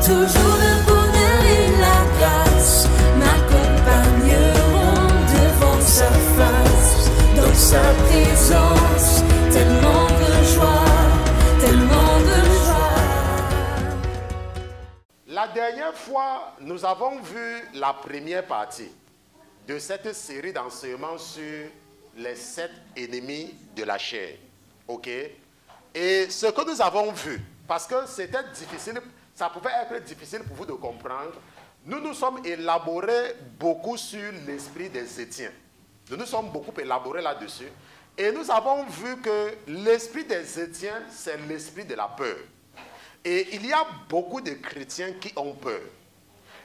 toujours le bonheur et la grâce m'accompagneront devant sa face, dans sa présence, tellement de joie, tellement de joie. La dernière fois, nous avons vu la première partie de cette série d'enseignements sur les 7 ennemis de la chair. Ok? Et ce que nous avons vu, parce que c'était difficile, ça pouvait être difficile pour vous de comprendre, nous nous sommes élaborés beaucoup sur l'esprit des Étiens. Nous nous sommes beaucoup élaborés là-dessus. Et nous avons vu que l'esprit des Étiens, c'est l'esprit de la peur. Et il y a beaucoup de chrétiens qui ont peur.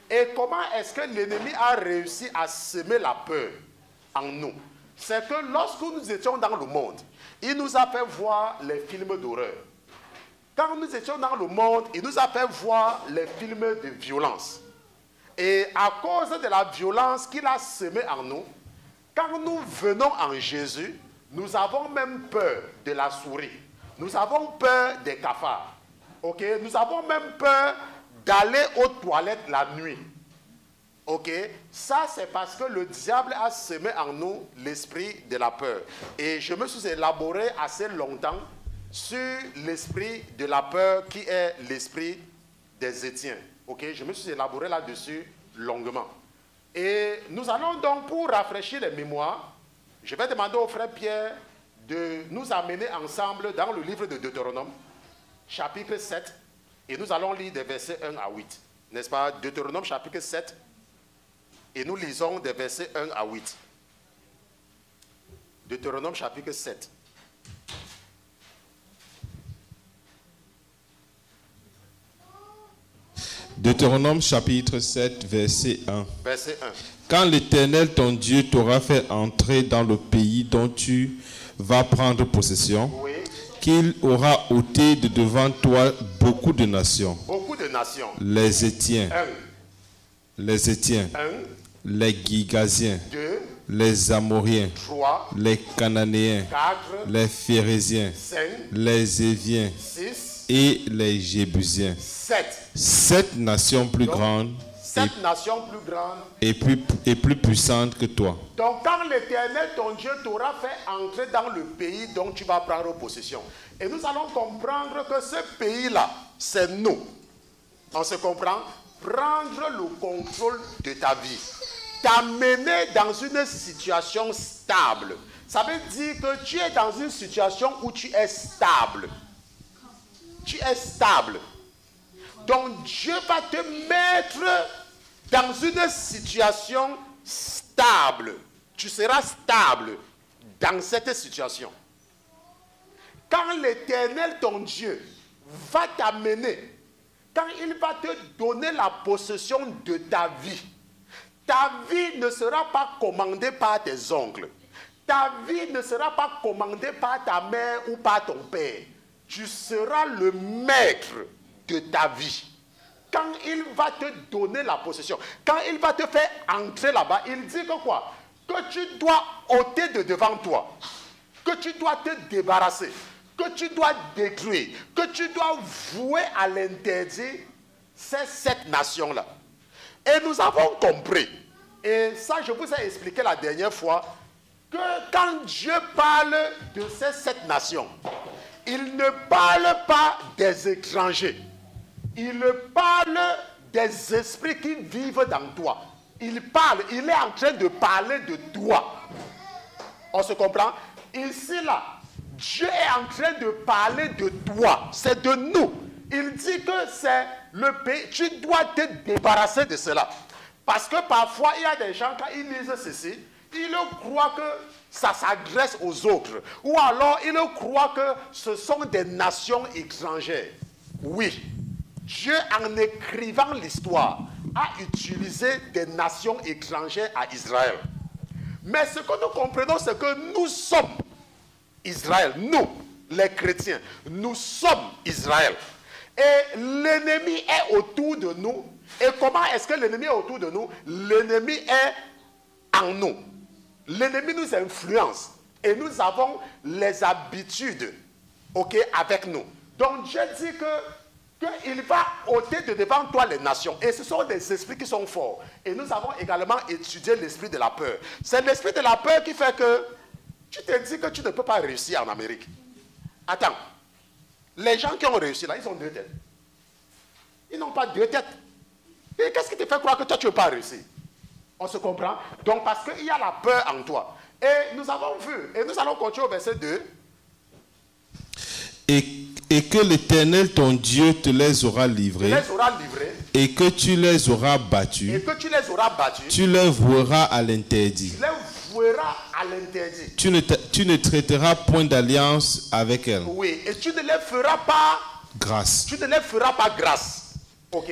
Et comment est-ce que l'ennemi a réussi à semer la peur en nous? C'est que lorsque nous étions dans le monde, il nous a fait voir les films d'horreur. Quand nous étions dans le monde, il nous a fait voir les films de violence. Et à cause de la violence qu'il a semée en nous, quand nous venons en Jésus, nous avons même peur de la souris. Nous avons peur des cafards. Ok? Nous avons même peur d'aller aux toilettes la nuit. Ok? Ça, c'est parce que le diable a semé en nous l'esprit de la peur. Et je me suis élaboré assez longtemps sur l'esprit de la peur qui est l'esprit des Étiens. Ok? Je me suis élaboré là-dessus longuement. Et nous allons donc, pour rafraîchir les mémoires, je vais demander au frère Pierre de nous amener ensemble dans le livre de Deutéronome, chapitre 7, et nous allons lire des versets 1 à 8. N'est-ce pas? Deutéronome chapitre 7, et nous lisons des versets 1 à 8. Deutéronome chapitre 7. Deutéronome chapitre 7, verset 1. Verset 1. Quand l'Éternel ton Dieu t'aura fait entrer dans le pays dont tu vas prendre possession, Oui. qu'il aura ôté de devant toi beaucoup de nations. Beaucoup de nations. Les Étiens, 1, les Étiens, 1, les Gigasiens, 2, les Amoriens, 3, les Cananéens, 4, les Phérésiens, 5, les Éviens 6, et les Jébusiens. 7. 7 nations plus Donc, grandes 7 nations plus grandes. et plus puissantes que toi. Donc quand l'Éternel, ton Dieu, t'aura fait entrer dans le pays dont tu vas prendre possession. Et nous allons comprendre que ce pays-là, c'est nous. On se comprend? Prendre le contrôle de ta vie. T'amener dans une situation stable. Ça veut dire que tu es dans une situation où tu es stable. Tu es stable. Donc Dieu va te mettre dans une situation stable. Tu seras stable dans cette situation. Quand l'Éternel, ton Dieu, va t'amener, quand il va te donner la possession de ta vie ne sera pas commandée par tes oncles. Ta vie ne sera pas commandée par ta mère ou par ton père. Tu seras le maître de ta vie. Quand il va te donner la possession, quand il va te faire entrer là-bas, il dit que quoi? Que tu dois ôter de devant toi, que tu dois te débarrasser, que tu dois détruire, que tu dois vouer à l'interdit ces 7 nations-là. Et nous avons compris, et ça je vous ai expliqué la dernière fois, que quand Dieu parle de ces 7 nations, il ne parle pas des étrangers. Il parle des esprits qui vivent dans toi. Il est en train de parler de toi. On se comprend? Ici, là, Dieu est en train de parler de toi. C'est de nous. Il dit que c'est le pays. Tu dois te débarrasser de cela. Parce que parfois, il y a des gens, quand ils lisent ceci, ils croient que ça s'adresse aux autres. Ou alors, ils croient que ce sont des nations étrangères. Oui. Dieu, en écrivant l'histoire, a utilisé des nations étrangères à Israël. Mais ce que nous comprenons, c'est que nous sommes Israël. Nous, les chrétiens, nous sommes Israël. Et l'ennemi est autour de nous. Et comment est-ce que l'ennemi est autour de nous? L'ennemi est en nous. L'ennemi nous influence. Et nous avons les habitudes, ok, avec nous. Donc Dieu dit que qu'il va ôter de devant toi les nations. Et ce sont des esprits qui sont forts. Et nous avons également étudié l'esprit de la peur. C'est l'esprit de la peur qui fait que tu te dis que tu ne peux pas réussir en Amérique. Attends. Les gens qui ont réussi là, ils ont deux têtes. Ils n'ont pas deux têtes. Et qu'est-ce qui te fait croire que toi tu ne veux pas réussir? On se comprend? Donc parce qu'il y a la peur en toi. Et nous avons vu, et nous allons continuer au verset 2. Et que l'Éternel, ton Dieu, te les aura livrés, et que tu les auras battus, tu les voueras à l'interdit. Tu ne traiteras point d'alliance avec elles. Oui, et tu ne les feras pas grâce. Tu ne les feras pas grâce. Ok,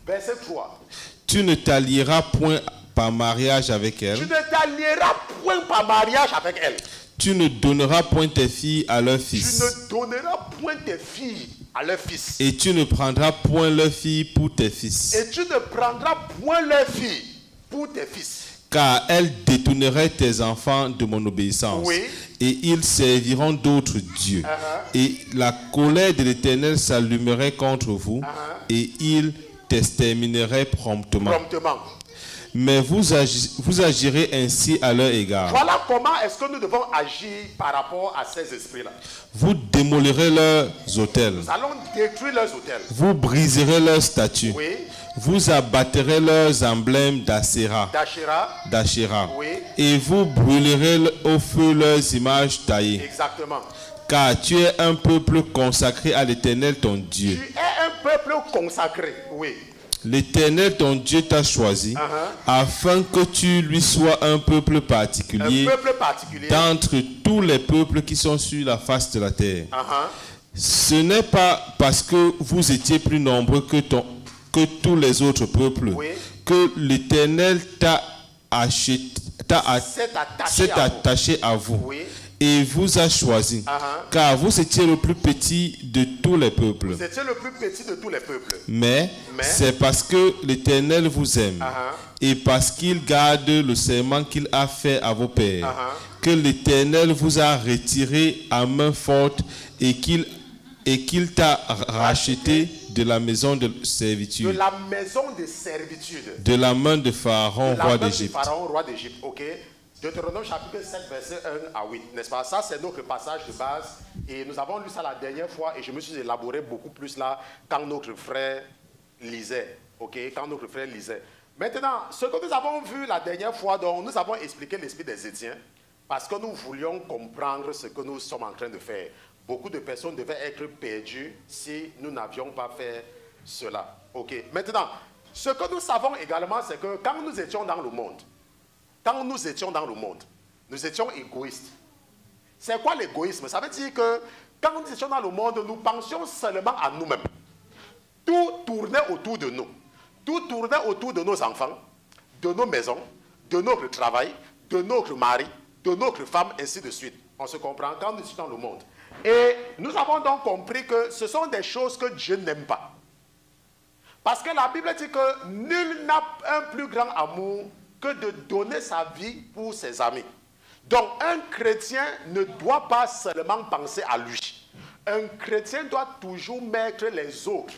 verset 3. Tu ne t'allieras point par mariage avec elles. Tu ne t'allieras point par mariage avec elles. Tu ne donneras point tes filles à leurs fils. Tu ne donneras point tes filles à leurs fils. Et tu ne prendras point leurs filles pour tes fils. Et tu ne prendras point leurs filles pour tes fils. Car elles détourneraient tes enfants de mon obéissance. Oui. Et ils serviront d'autres dieux. Et la colère de l'Éternel s'allumerait contre vous. Et il t'exterminerait promptement. Mais vous agirez ainsi à leur égard. Voilà comment est-ce que nous devons agir par rapport à ces esprits-là. Vous démolirez leurs autels. Nous allons détruire leurs autels. Vous briserez leurs statues. Oui. Vous abattrez leurs emblèmes d'Asherah. Oui. Et vous brûlerez au feu leurs images taillées. Exactement. Car tu es un peuple consacré à l'Éternel ton Dieu. Tu es un peuple consacré. Oui. L'Éternel ton Dieu t'a choisi afin que tu lui sois un peuple particulier, d'entre tous les peuples qui sont sur la face de la terre. Ce n'est pas parce que vous étiez plus nombreux que tous les autres peuples que l'Éternel s'est attaché à vous. Et vous a choisi, car vous étiez le plus petit de tous les peuples. Vous étiez le plus petit de tous les peuples. Mais c'est parce que l'Éternel vous aime et parce qu'il garde le serment qu'il a fait à vos pères, que l'Éternel vous a retiré à main forte et qu'il t'a racheté de la maison de servitude. De la maison de servitude. De la main de Pharaon, roi d'Égypte. Ok. Deutéronome chapitre 7, verset 1 à 8, n'est-ce pas? Ça, c'est notre passage de base. Et nous avons lu ça la dernière fois et je me suis élaboré beaucoup plus là quand notre frère lisait. Ok? Quand notre frère lisait. Maintenant, ce que nous avons vu la dernière fois, donc, nous avons expliqué l'esprit des Étiens parce que nous voulions comprendre ce que nous sommes en train de faire. Beaucoup de personnes devaient être perdues si nous n'avions pas fait cela. Ok? Maintenant, ce que nous savons également, c'est que quand nous étions dans le monde, nous étions égoïstes. C'est quoi l'égoïsme? Ça veut dire que quand nous étions dans le monde, nous pensions seulement à nous-mêmes. Tout tournait autour de nous. Tout tournait autour de nos enfants, de nos maisons, de notre travail, de notre mari, de notre femme, ainsi de suite. On se comprend quand nous étions dans le monde. Et nous avons donc compris que ce sont des choses que Dieu n'aime pas. Parce que la Bible dit que nul n'a un plus grand amour que de donner sa vie pour ses amis. Donc, un chrétien ne doit pas seulement penser à lui. Un chrétien doit toujours mettre les autres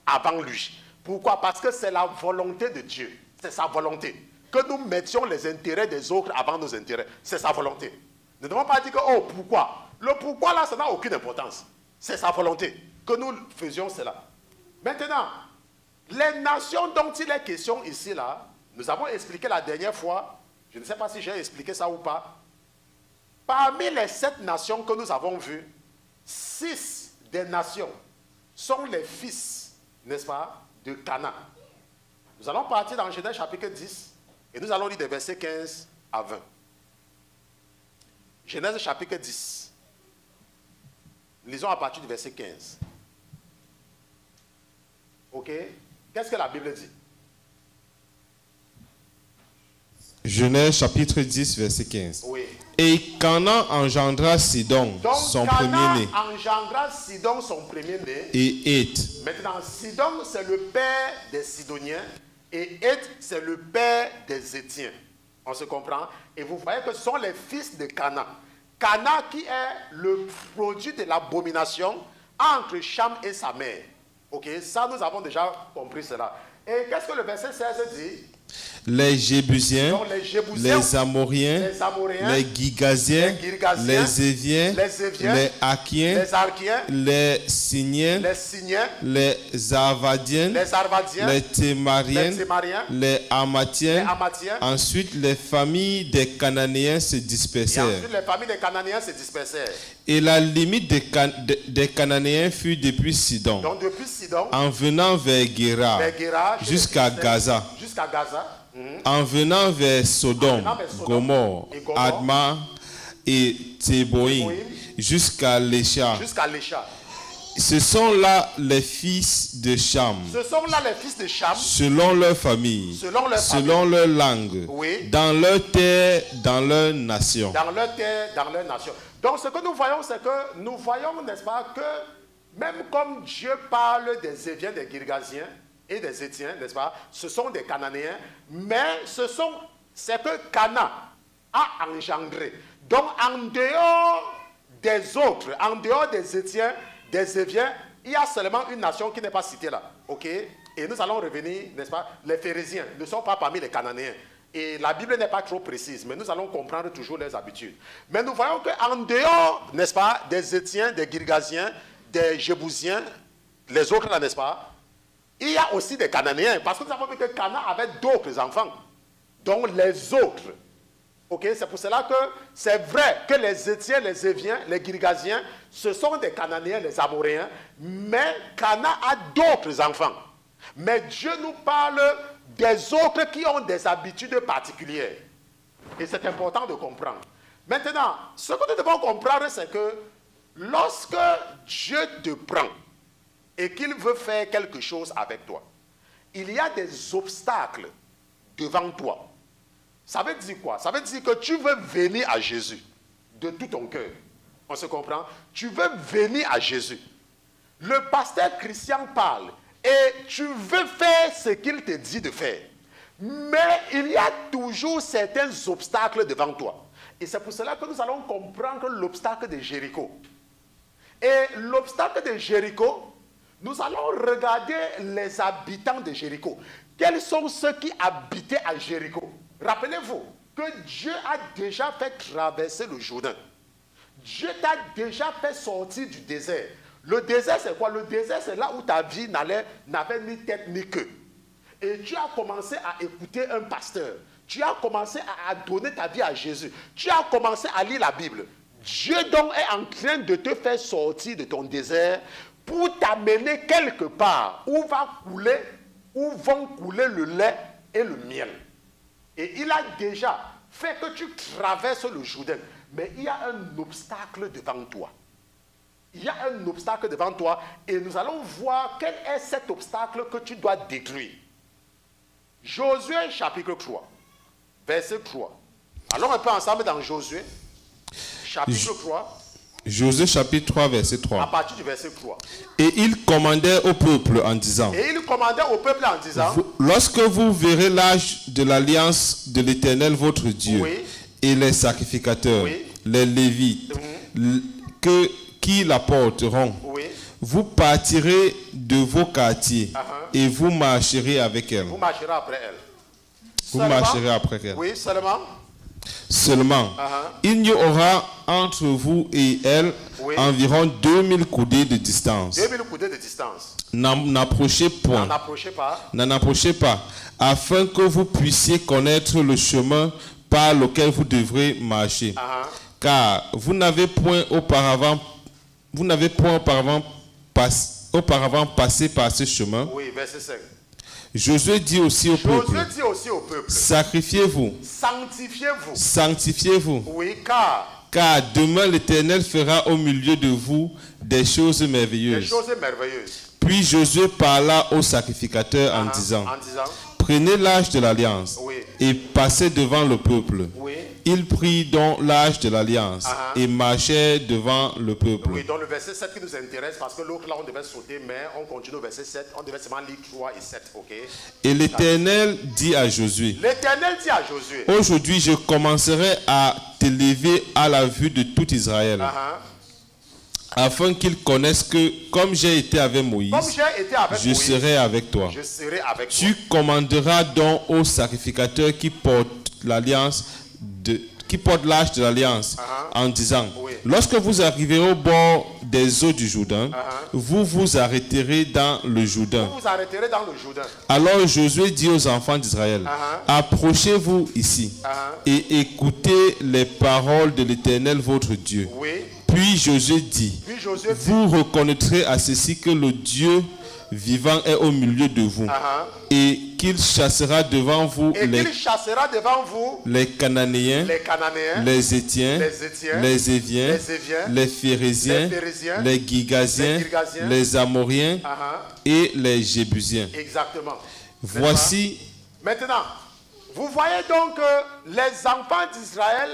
avant lui. Pourquoi? Parce que c'est la volonté de Dieu. C'est sa volonté. Que nous mettions les intérêts des autres avant nos intérêts. C'est sa volonté. Nous ne devons pas dire que, oh, pourquoi? Le pourquoi, là, ça n'a aucune importance. C'est sa volonté que nous faisions cela. Maintenant, les nations dont il est question ici, là, nous avons expliqué la dernière fois, je ne sais pas si j'ai expliqué ça ou pas, parmi les 7 nations que nous avons vues, 6 des nations sont les fils, n'est-ce pas, de Canaan. Nous allons partir dans Genèse chapitre 10 et nous allons lire des versets 15 à 20. Genèse chapitre 10. Lisons à partir du verset 15. Ok? Qu'est-ce que la Bible dit? Genèse chapitre 10, verset 15. Oui. Et Canaan engendra Sidon, son premier-né. Engendra Sidon, son premier-né. Et Heth. Maintenant, Sidon, c'est le père des Sidoniens. Et Heth, c'est le père des Hétiens. On se comprend? Et vous voyez que ce sont les fils de Canaan. Canaan qui est le produit de l'abomination entre Cham et sa mère. Ok, ça nous avons déjà compris cela. Et qu'est-ce que le verset 16 dit? Les Jébusiens, les Amoriens, les Girgasiens, les Éviens, les Akiens, les Siniens, les Arvadiens, les Thémariens, les Amatiens. Ensuite, les familles des Cananéens se dispersèrent. Et la limite des Cananéens fut depuis Sidon, en venant vers Guéra, jusqu'à Gaza. En venant vers Sodome, Gomorre, Adma et Théboïm, jusqu'à Lécha. Ce sont là les fils de Cham. Selon leur famille, selon leur langue, dans leur terre, dans leur nation. Donc ce que nous voyons, c'est que nous voyons, n'est-ce pas, que même comme Dieu parle des Éviens, des Girgasiens et des Étiens, n'est-ce pas, ce sont des Cananéens, mais c'est que Cana a engendré. Donc en dehors des autres, en dehors des Étiens, des Éviens, il y a seulement une nation qui n'est pas citée là. Ok? Et nous allons revenir, n'est-ce pas? Les Phérésiens ne sont pas parmi les Cananéens. Et la Bible n'est pas trop précise, mais nous allons comprendre toujours leurs habitudes. Mais nous voyons qu'en dehors, n'est-ce pas, des Étiens, des Girgasiens, des Jébusiens, les autres là, n'est-ce pas? Il y a aussi des Cananéens, parce que nous avons vu que Cana avait d'autres enfants, donc les autres. Ok, c'est pour cela que c'est vrai que les Étiens, les Éviens, les Girgasiens, ce sont des Cananéens, les Amoréens, mais Cana a d'autres enfants. Mais Dieu nous parle des autres qui ont des habitudes particulières. Et c'est important de comprendre. Maintenant, ce que nous devons comprendre, c'est que lorsque Dieu te prend et qu'il veut faire quelque chose avec toi, il y a des obstacles devant toi. Ça veut dire quoi? Ça veut dire que tu veux venir à Jésus de tout ton cœur. On se comprend? Tu veux venir à Jésus. Le pasteur Christian parle et tu veux faire ce qu'il te dit de faire. Mais il y a toujours certains obstacles devant toi. Et c'est pour cela que nous allons comprendre l'obstacle de Jéricho. Et l'obstacle de Jéricho, nous allons regarder les habitants de Jéricho. Quels sont ceux qui habitaient à Jéricho? Rappelez-vous que Dieu a déjà fait traverser le Jourdain. Dieu t'a déjà fait sortir du désert. Le désert, c'est quoi? Le désert, c'est là où ta vie n'avait ni tête ni queue. Et tu as commencé à écouter un pasteur. Tu as commencé à donner ta vie à Jésus. Tu as commencé à lire la Bible. Dieu donc est en train de te faire sortir de ton désert pour t'amener quelque part où vont couler le lait et le miel. Et il a déjà fait que tu traverses le Jourdain. Mais il y a un obstacle devant toi. Il y a un obstacle devant toi et nous allons voir quel est cet obstacle que tu dois détruire. Josué chapitre 3, verset 3. Allons un peu ensemble dans Josué, chapitre 3. Josué chapitre 3, verset 3. À partir du verset 3. Et il commandait au peuple en disant, lorsque vous verrez l'âge de l'alliance de l'Éternel votre Dieu, oui, et les sacrificateurs, oui, les Lévites, qui la porteront, oui, vous partirez de vos quartiers et vous marcherez avec elle. Vous marcherez après elle. Vous marcherez après elle. Oui, seulement. Il y aura entre vous et elle, oui, environ 2000 coudées de distance. 2000 coudées de distance. N'en approchez point. N'en approchez pas, afin que vous puissiez connaître le chemin par lequel vous devrez marcher. Car vous n'avez point auparavant passé par ce chemin. Oui, verset 5. Josué dit aussi au peuple, sacrifiez-vous. Sanctifiez-vous. Oui, car demain l'Éternel fera au milieu de vous des choses merveilleuses. Puis Josué parla aux sacrificateurs en disant, prenez l'âge de l'alliance, oui, et passez devant le peuple. Oui. Il prit donc l'âge de l'alliance et marchait devant le peuple. Oui, donc le verset 7 qui nous intéresse, parce que l'autre là on devait sauter, mais on continue au verset 7, on devait seulement lire 3 et 7, ok? Et l'Éternel dit à Josué, aujourd'hui je commencerai à t'élever à la vue de tout Israël. afin qu'ils connaissent que, comme j'ai été avec Moïse, je serai avec toi. Tu commanderas donc aux sacrificateurs qui portent l'alliance qui porte l'âge de l'alliance en disant, lorsque vous arriverez au bord des eaux du Jourdain, vous vous arrêterez dans le Jourdain. Alors Josué dit aux enfants d'Israël, approchez-vous ici et écoutez les paroles de l'Éternel votre Dieu. Puis Josué dit, vous reconnaîtrez à ceci que le Dieu vivant est au milieu de vous et qu'il chassera devant vous les Cananéens, les Étiens, les Éviens, les Phérésiens, les Girgasiens, les Amoriens et les Jébusiens. Exactement. Voici. Maintenant, vous voyez donc que les enfants d'Israël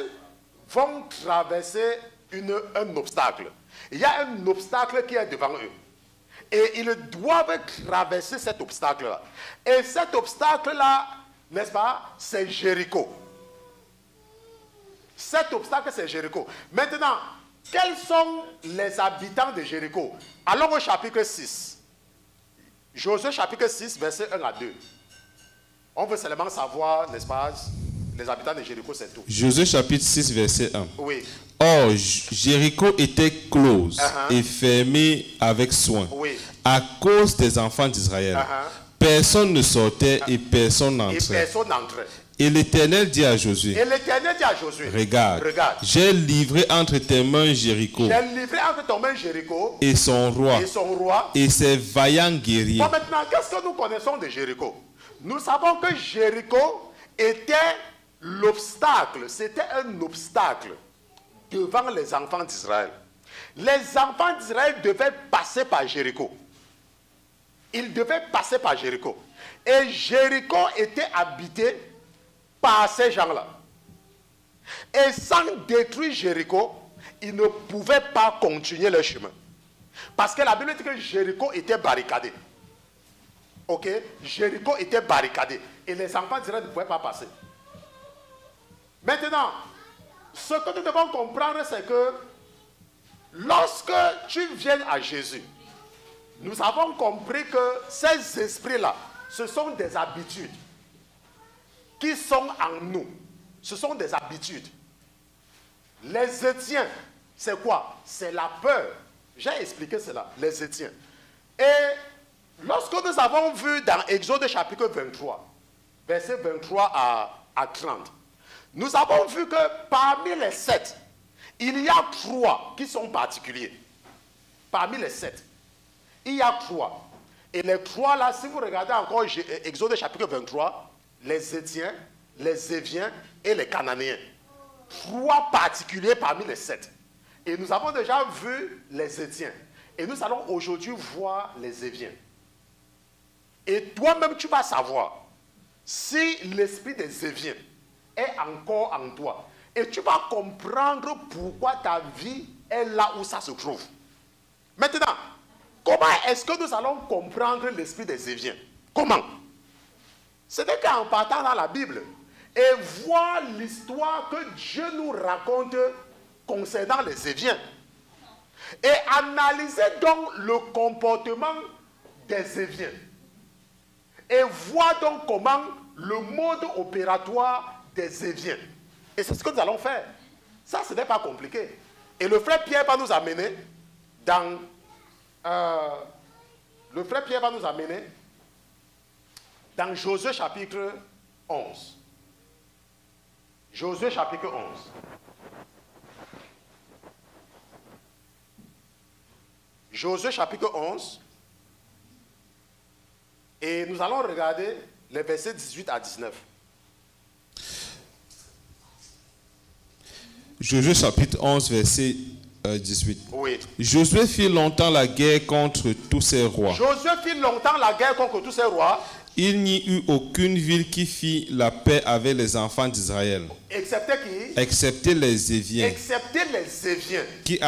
vont traverser un obstacle. Il y a un obstacle qui est devant eux. Et ils doivent traverser cet obstacle-là. Et cet obstacle-là, n'est-ce pas, c'est Jéricho. Cet obstacle, c'est Jéricho. Maintenant, quels sont les habitants de Jéricho? Allons au chapitre 6. Josué chapitre 6, verset 1 à 2. On veut seulement savoir, n'est-ce pas, les habitants de Jéricho, c'est tout. Josué chapitre 6, verset 1. Oui. Or, Jéricho était close et fermé avec soin à cause des enfants d'Israël. Personne ne sortait et personne n'entrait. Et l'Éternel dit à Josué, regarde, j'ai livré entre tes mains Jéricho et son roi et ses vaillants guerriers. Bon, maintenant, qu'est-ce que nous connaissons de Jéricho? Nous savons que Jéricho était l'obstacle, c'était un obstacle devant les enfants d'Israël. Les enfants d'Israël devaient passer par Jéricho. Ils devaient passer par Jéricho. Et Jéricho était habité par ces gens-là. Et sans détruire Jéricho, ils ne pouvaient pas continuer leur chemin. Parce que la Bible dit que Jéricho était barricadé. Ok? Jéricho était barricadé. Et les enfants d'Israël ne pouvaient pas passer. Maintenant, ce que nous devons comprendre, c'est que lorsque tu viens à Jésus, nous avons compris que ces esprits-là, ce sont des habitudes qui sont en nous. Ce sont des habitudes. Les Étiens, c'est quoi? C'est la peur. J'ai expliqué cela, les Étiens. Et lorsque nous avons vu dans Exode chapitre 23, verset 23 à 30, nous avons vu que parmi les 7, il y a 3 qui sont particuliers. Parmi les 7, il y a 3. Et les 3 là, si vous regardez encore Exode chapitre 23, les Étiens, les Éviens et les Cananéens. 3 particuliers parmi les 7. Et nous avons déjà vu les Étiens. Et nous allons aujourd'hui voir les Éviens. Et toi-même, tu vas savoir si l'esprit des Éviens est encore en toi. Et tu vas comprendre pourquoi ta vie est là où ça se trouve. Maintenant, comment est-ce que nous allons comprendre l'esprit des Éviens? Comment? C'est qu'en partant dans la Bible et voir l'histoire que Dieu nous raconte concernant les Éviens. Et analyser donc le comportement des Éviens. Et voir donc comment le mode opératoire des Éviens. Et c'est ce que nous allons faire. Ça, ce n'est pas compliqué. Et le frère Pierre va nous amener dans... le frère Pierre va nous amener dans Josué chapitre 11. Josué chapitre 11. Josué chapitre 11. Et nous allons regarder les versets 18 à 19. Josué chapitre 11, verset 18. Oui. Josué fit longtemps la guerre contre tous ces rois. Josué fit longtemps la guerre contre tous ces rois. Il n'y eut aucune ville qui fit la paix avec les enfants d'Israël. Excepté qui? Excepté les Éviens. Excepté les Éviens. Qui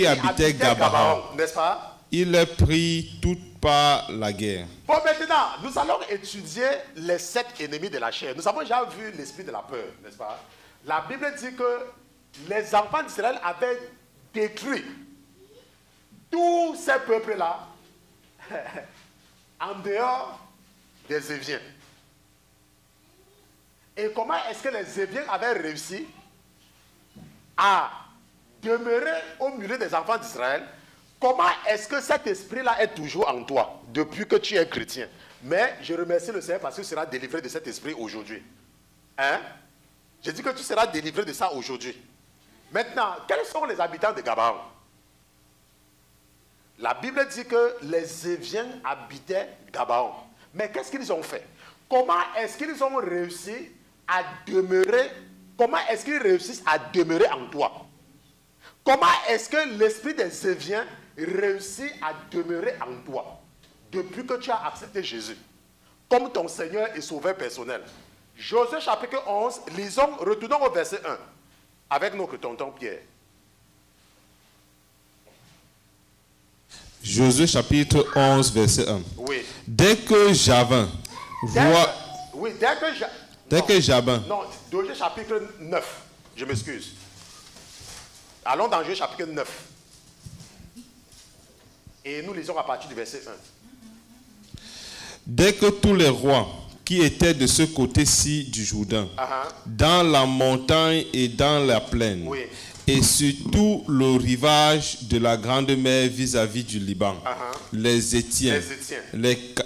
habitaient Gabaon. N'est-ce pas? Il les prit toutes par la guerre. Bon, maintenant, nous allons étudier les 7 ennemis de la chair. Nous avons déjà vu l'esprit de la peur, n'est-ce pas? La Bible dit que les enfants d'Israël avaient détruit tous ces peuples-là, en dehors des Éviens. Et comment est-ce que les Éviens avaient réussi à demeurer au milieu des enfants d'Israël? Comment est-ce que cet esprit-là est toujours en toi depuis que tu es chrétien? Mais je remercie le Seigneur parce que tu seras délivré de cet esprit aujourd'hui. Hein? Je dis que tu seras délivré de ça aujourd'hui. Maintenant, quels sont les habitants de Gabaon? La Bible dit que les Éviens habitaient Gabaon. Mais qu'est-ce qu'ils ont fait? Comment est-ce qu'ils ont réussi à demeurer? Comment est-ce qu'ils réussissent à demeurer en toi? Comment est-ce que l'esprit des Éviens réussit à demeurer en toi depuis que tu as accepté Jésus comme ton Seigneur et Sauveur personnel? Josué chapitre 11, lisons, retournons au verset 1 avec notre tonton Pierre. Josué chapitre 11, verset 1. Oui. Dès que Javin, roi... Oui, dès que Jabin... Non, Josué chapitre 9, je m'excuse. Allons dans Josué chapitre 9. Et nous lisons à partir du verset 1. Dès que tous les rois qui étaient de ce côté-ci du Jourdain, dans la montagne et dans la plaine, oui, et sur tout le rivage de la grande mer vis-à-vis du Liban, les Étiens,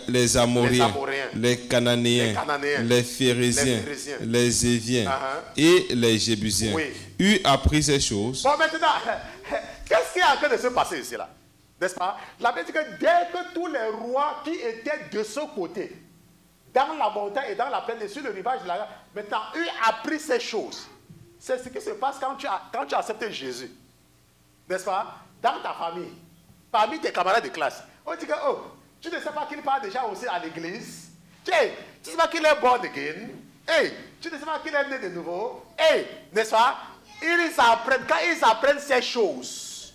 les Amoréens, les Cananéens, les Phérésiens, les Éviens et les Jébusiens, eurent appris ces choses. Bon, maintenant, qu'est-ce qui est en train de se passer ici là? N'est-ce pas? La Bible dit que dès que tous les rois qui étaient de ce côté, dans la montagne et dans la plaine et sur le rivage de la mer, maintenant, eurent appris ces choses. C'est ce qui se passe quand tu as accepté Jésus. N'est-ce pas? Dans ta famille, parmi tes camarades de classe, on dit que, oh, tu ne sais pas qu'il part déjà aussi à l'église. Tu ne sais pas qu'il est born again. Hey, tu ne sais pas qu'il est né de nouveau. Hey, n'est-ce pas? Quand ils apprennent ces choses,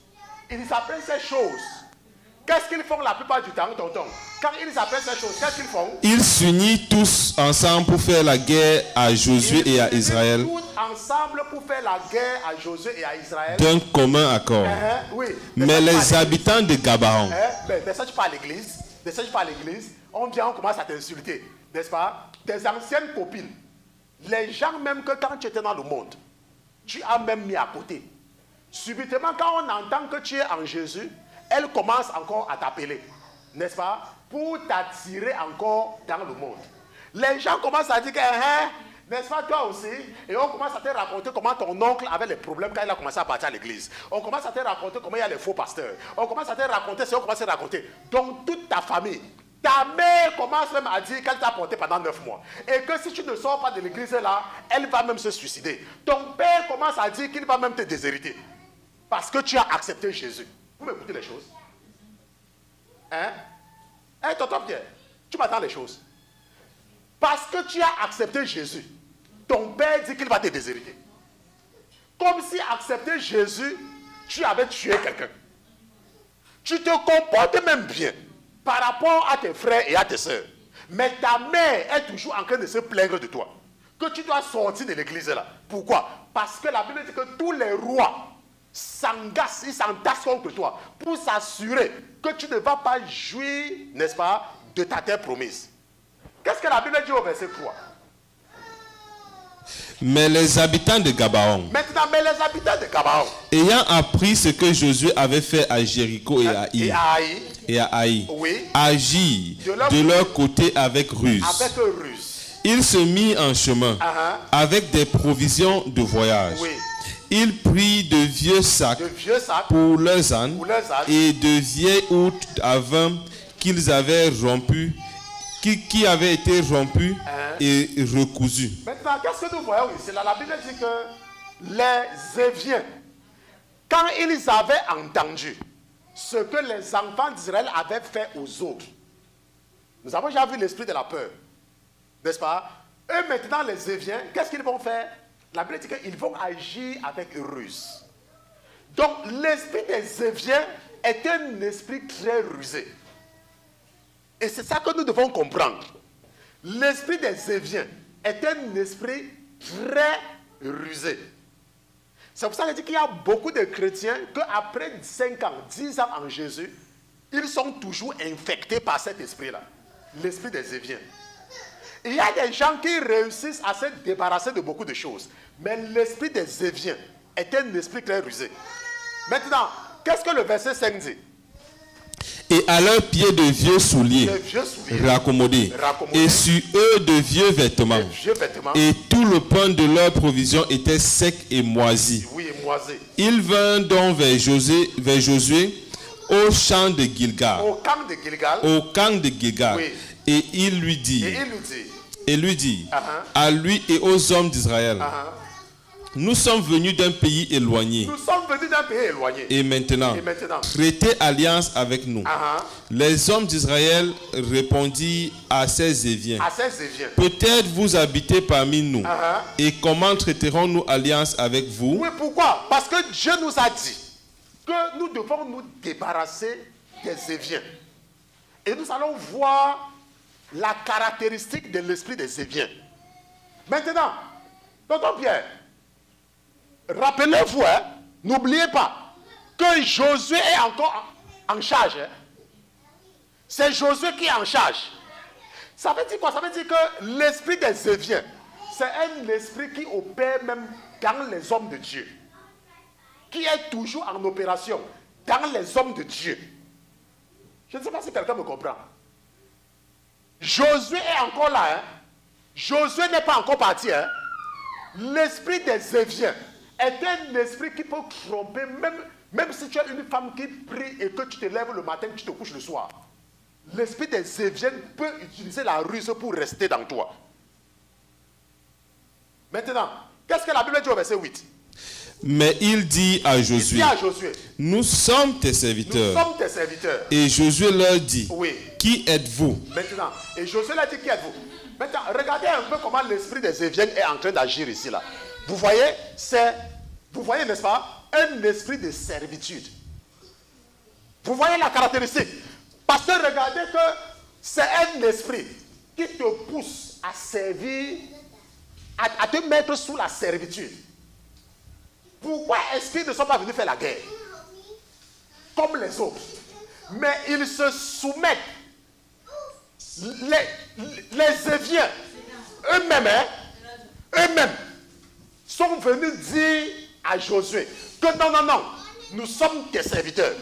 qu'est-ce qu'ils font la plupart du temps, tonton? Quand ils apprennent ces choses, qu'est-ce qu'ils font? Ils s'unissent tous ensemble pour faire la guerre à Josué et à Israël. Ils tous ensemble pour faire la guerre à Josué et à Israël. D'un commun accord. Oui. Mais les habitants de Gabaon. Mais ça, tu parles à l'église. On vient, on commence à t'insulter. N'est-ce pas? Tes anciennes copines. Les gens, même que quand tu étais dans le monde, tu as même mis à côté. Subitement, quand on entend que tu es en Jésus, elle commence encore à t'appeler, n'est-ce pas? Pour t'attirer encore dans le monde. Les gens commencent à dire que, n'est-ce pas, toi aussi? Et on commence à te raconter comment ton oncle avait les problèmes quand il a commencé à partir à l'église. On commence à te raconter comment il y a les faux pasteurs. On commence à te raconter ce qu'on commence à te raconter. Donc, toute ta famille, ta mère commence même à dire qu'elle t'a porté pendant 9 mois. Et que si tu ne sors pas de l'église là, elle va même se suicider. Ton père commence à dire qu'il va même te déshériter. Parce que tu as accepté Jésus. Vous m'écoutez les choses? Hein? Hein, tonton Pierre, tu m'attends les choses. Parce que tu as accepté Jésus, ton père dit qu'il va te déshériter. Comme si accepter Jésus, tu avais tué quelqu'un. Tu te comportes même bien par rapport à tes frères et à tes soeurs. Mais ta mère est toujours en train de se plaindre de toi. Que tu dois sortir de l'église là. Pourquoi? Parce que la Bible dit que tous les rois s'engassent, ils s'entassent contre toi pour s'assurer que tu ne vas pas jouir, n'est-ce pas, de ta terre promise. Qu'est-ce que la Bible dit au verset 3? Mais les habitants de Gabaon, ayant appris ce que Josué avait fait à Jéricho et à Haï, oui, agirent de leur côté avec ruse. Ils se mirent en chemin avec des provisions de voyage. Oui. Ils prirent de vieux sacs pour leurs ânes et de vieilles houttes à vin qu'ils avaient rompues, qui avaient été rompues et recousues. Maintenant, qu'est-ce que nous voyons ici? La Bible dit que les Éviens, quand ils avaient entendu ce que les enfants d'Israël avaient fait aux autres, nous avons déjà vu l'esprit de la peur, n'est-ce pas? Eux maintenant, les Éviens, qu'est-ce qu'ils vont faire? La Bible dit qu'ils vont agir avec ruse. Donc, l'esprit des Éviens est un esprit très rusé. Et c'est ça que nous devons comprendre. L'esprit des Éviens est un esprit très rusé. C'est pour ça qu'il dit qu'il y a beaucoup de chrétiens qu'après 5 ans, 10 ans en Jésus, ils sont toujours infectés par cet esprit-là, l'esprit des Éviens. Il y a des gens qui réussissent à se débarrasser de beaucoup de choses, mais l'esprit des Éviens est un esprit très rusé. Maintenant, qu'est-ce que le verset 5 dit? Et à leurs pieds de vieux souliers, raccommodés, et sur eux de vieux vêtements. Et tout le pain de leur provision était sec et moisi. Oui, moisi. Ils vinrent donc vers Josué au champ de Gilgal. Au camp de Gilgal. Au camp de Gilgal. Oui. Et il lui dit, à lui et aux hommes d'Israël, nous sommes venus d'un pays éloigné. Nous sommes venus d'un pays éloigné. Et maintenant, traitez alliance avec nous. Les hommes d'Israël répondirent à ces Éviens. Peut-être vous habitez parmi nous. Et comment traiterons-nous alliance avec vous? Oui, pourquoi? Parce que Dieu nous a dit que nous devons nous débarrasser des Éviens. Et nous allons voir la caractéristique de l'esprit des Éviens. Maintenant, tonton Pierre, rappelez-vous, hein, n'oubliez pas que Josué est encore en charge. Hein. C'est Josué qui est en charge. Ça veut dire quoi? Ça veut dire que l'esprit des Éviens, c'est un esprit qui opère même dans les hommes de Dieu. Qui est toujours en opération dans les hommes de Dieu. Je ne sais pas si quelqu'un me comprend. Josué est encore là. Hein. Josué n'est pas encore parti. Hein. L'esprit des Éviens est un esprit qui peut tromper, même si tu es une femme qui prie et que tu te lèves le matin, tu te couches le soir. L'esprit des Éviens peut utiliser la ruse pour rester dans toi. Maintenant, qu'est-ce que la Bible dit au verset 8? Mais il dit à Josué, nous sommes tes serviteurs. Nous sommes tes serviteurs. Et Josué leur dit, oui. Qui êtes-vous? Maintenant, et Josué leur dit, qui êtes-vous? Maintenant, regardez un peu comment l'esprit des Éviens est en train d'agir ici, là. Vous voyez, n'est-ce pas, un esprit de servitude. Vous voyez la caractéristique? Parce que regardez que c'est un esprit qui te pousse à servir, à te mettre sous la servitude. Pourquoi est-ce qu'ils ne sont pas venus faire la guerre comme les autres? Mais ils se soumettent. Les Éviens, eux-mêmes, sont venus dire à Josué que non, nous sommes tes serviteurs.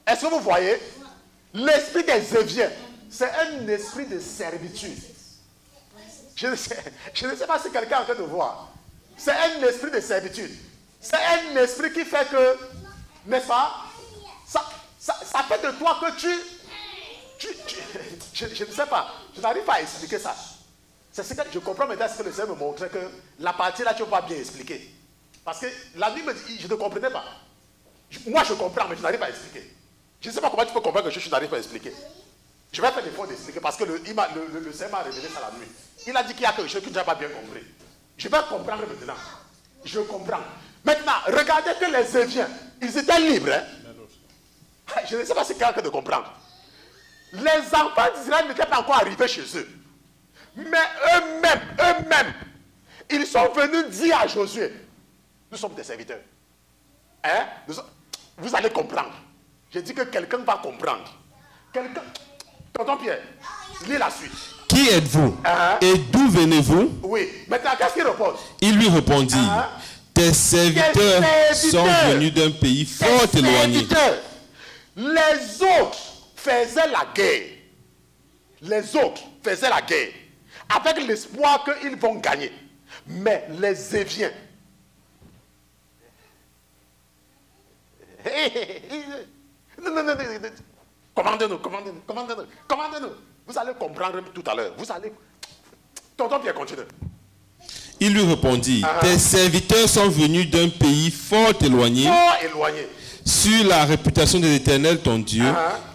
Est-ce que vous voyez? L'esprit des Éviens, c'est un esprit de servitude. Je ne sais pas si quelqu'un est en train de voir. C'est un esprit de servitude. C'est un esprit qui fait que, n'est-ce pas, ça fait de toi que je ne sais pas, je n'arrive pas à expliquer ça. C'est ce que je comprends maintenant, ce que le Seigneur me montrait, que la partie là, tu ne peux pas bien expliquer. Parce que la nuit me dit, je ne comprenais pas. Moi, je comprends, mais je n'arrive pas à expliquer. Je ne sais pas comment tu peux comprendre quelque chose que je n'arrive pas à expliquer. Je vais faire l'effort d'expliquer parce que le Seigneur m'a révélé ça la nuit. Il a dit qu'il y a quelque chose que tu n'as pas bien compris. Je vais comprendre maintenant. Je comprends. Maintenant, regardez que les Éviens, ils étaient libres. Hein? Je ne sais pas si quelqu'un de comprendre. Les enfants d'Israël n'étaient pas encore arrivés chez eux. Mais eux-mêmes, ils sont venus dire à Josué, nous sommes des serviteurs. Hein? Vous allez comprendre. J'ai dit que quelqu'un va comprendre. Quelqu'un. Tonton Pierre, lis la suite. Qui êtes-vous? Et d'où venez-vous? Oui. Maintenant, qu'est-ce qu'il répond? Il lui répondit, tes serviteurs sont venus d'un pays fort éloigné. Les autres faisaient la guerre. Les autres faisaient la guerre avec l'espoir qu'ils vont gagner. Mais les Éviens, non. Commandez-nous. Vous allez comprendre tout à l'heure. Vous allez. Tonton Pierre, continue. Il lui répondit, tes serviteurs sont venus d'un pays fort éloigné. Sur la réputation de l'Éternel ton Dieu,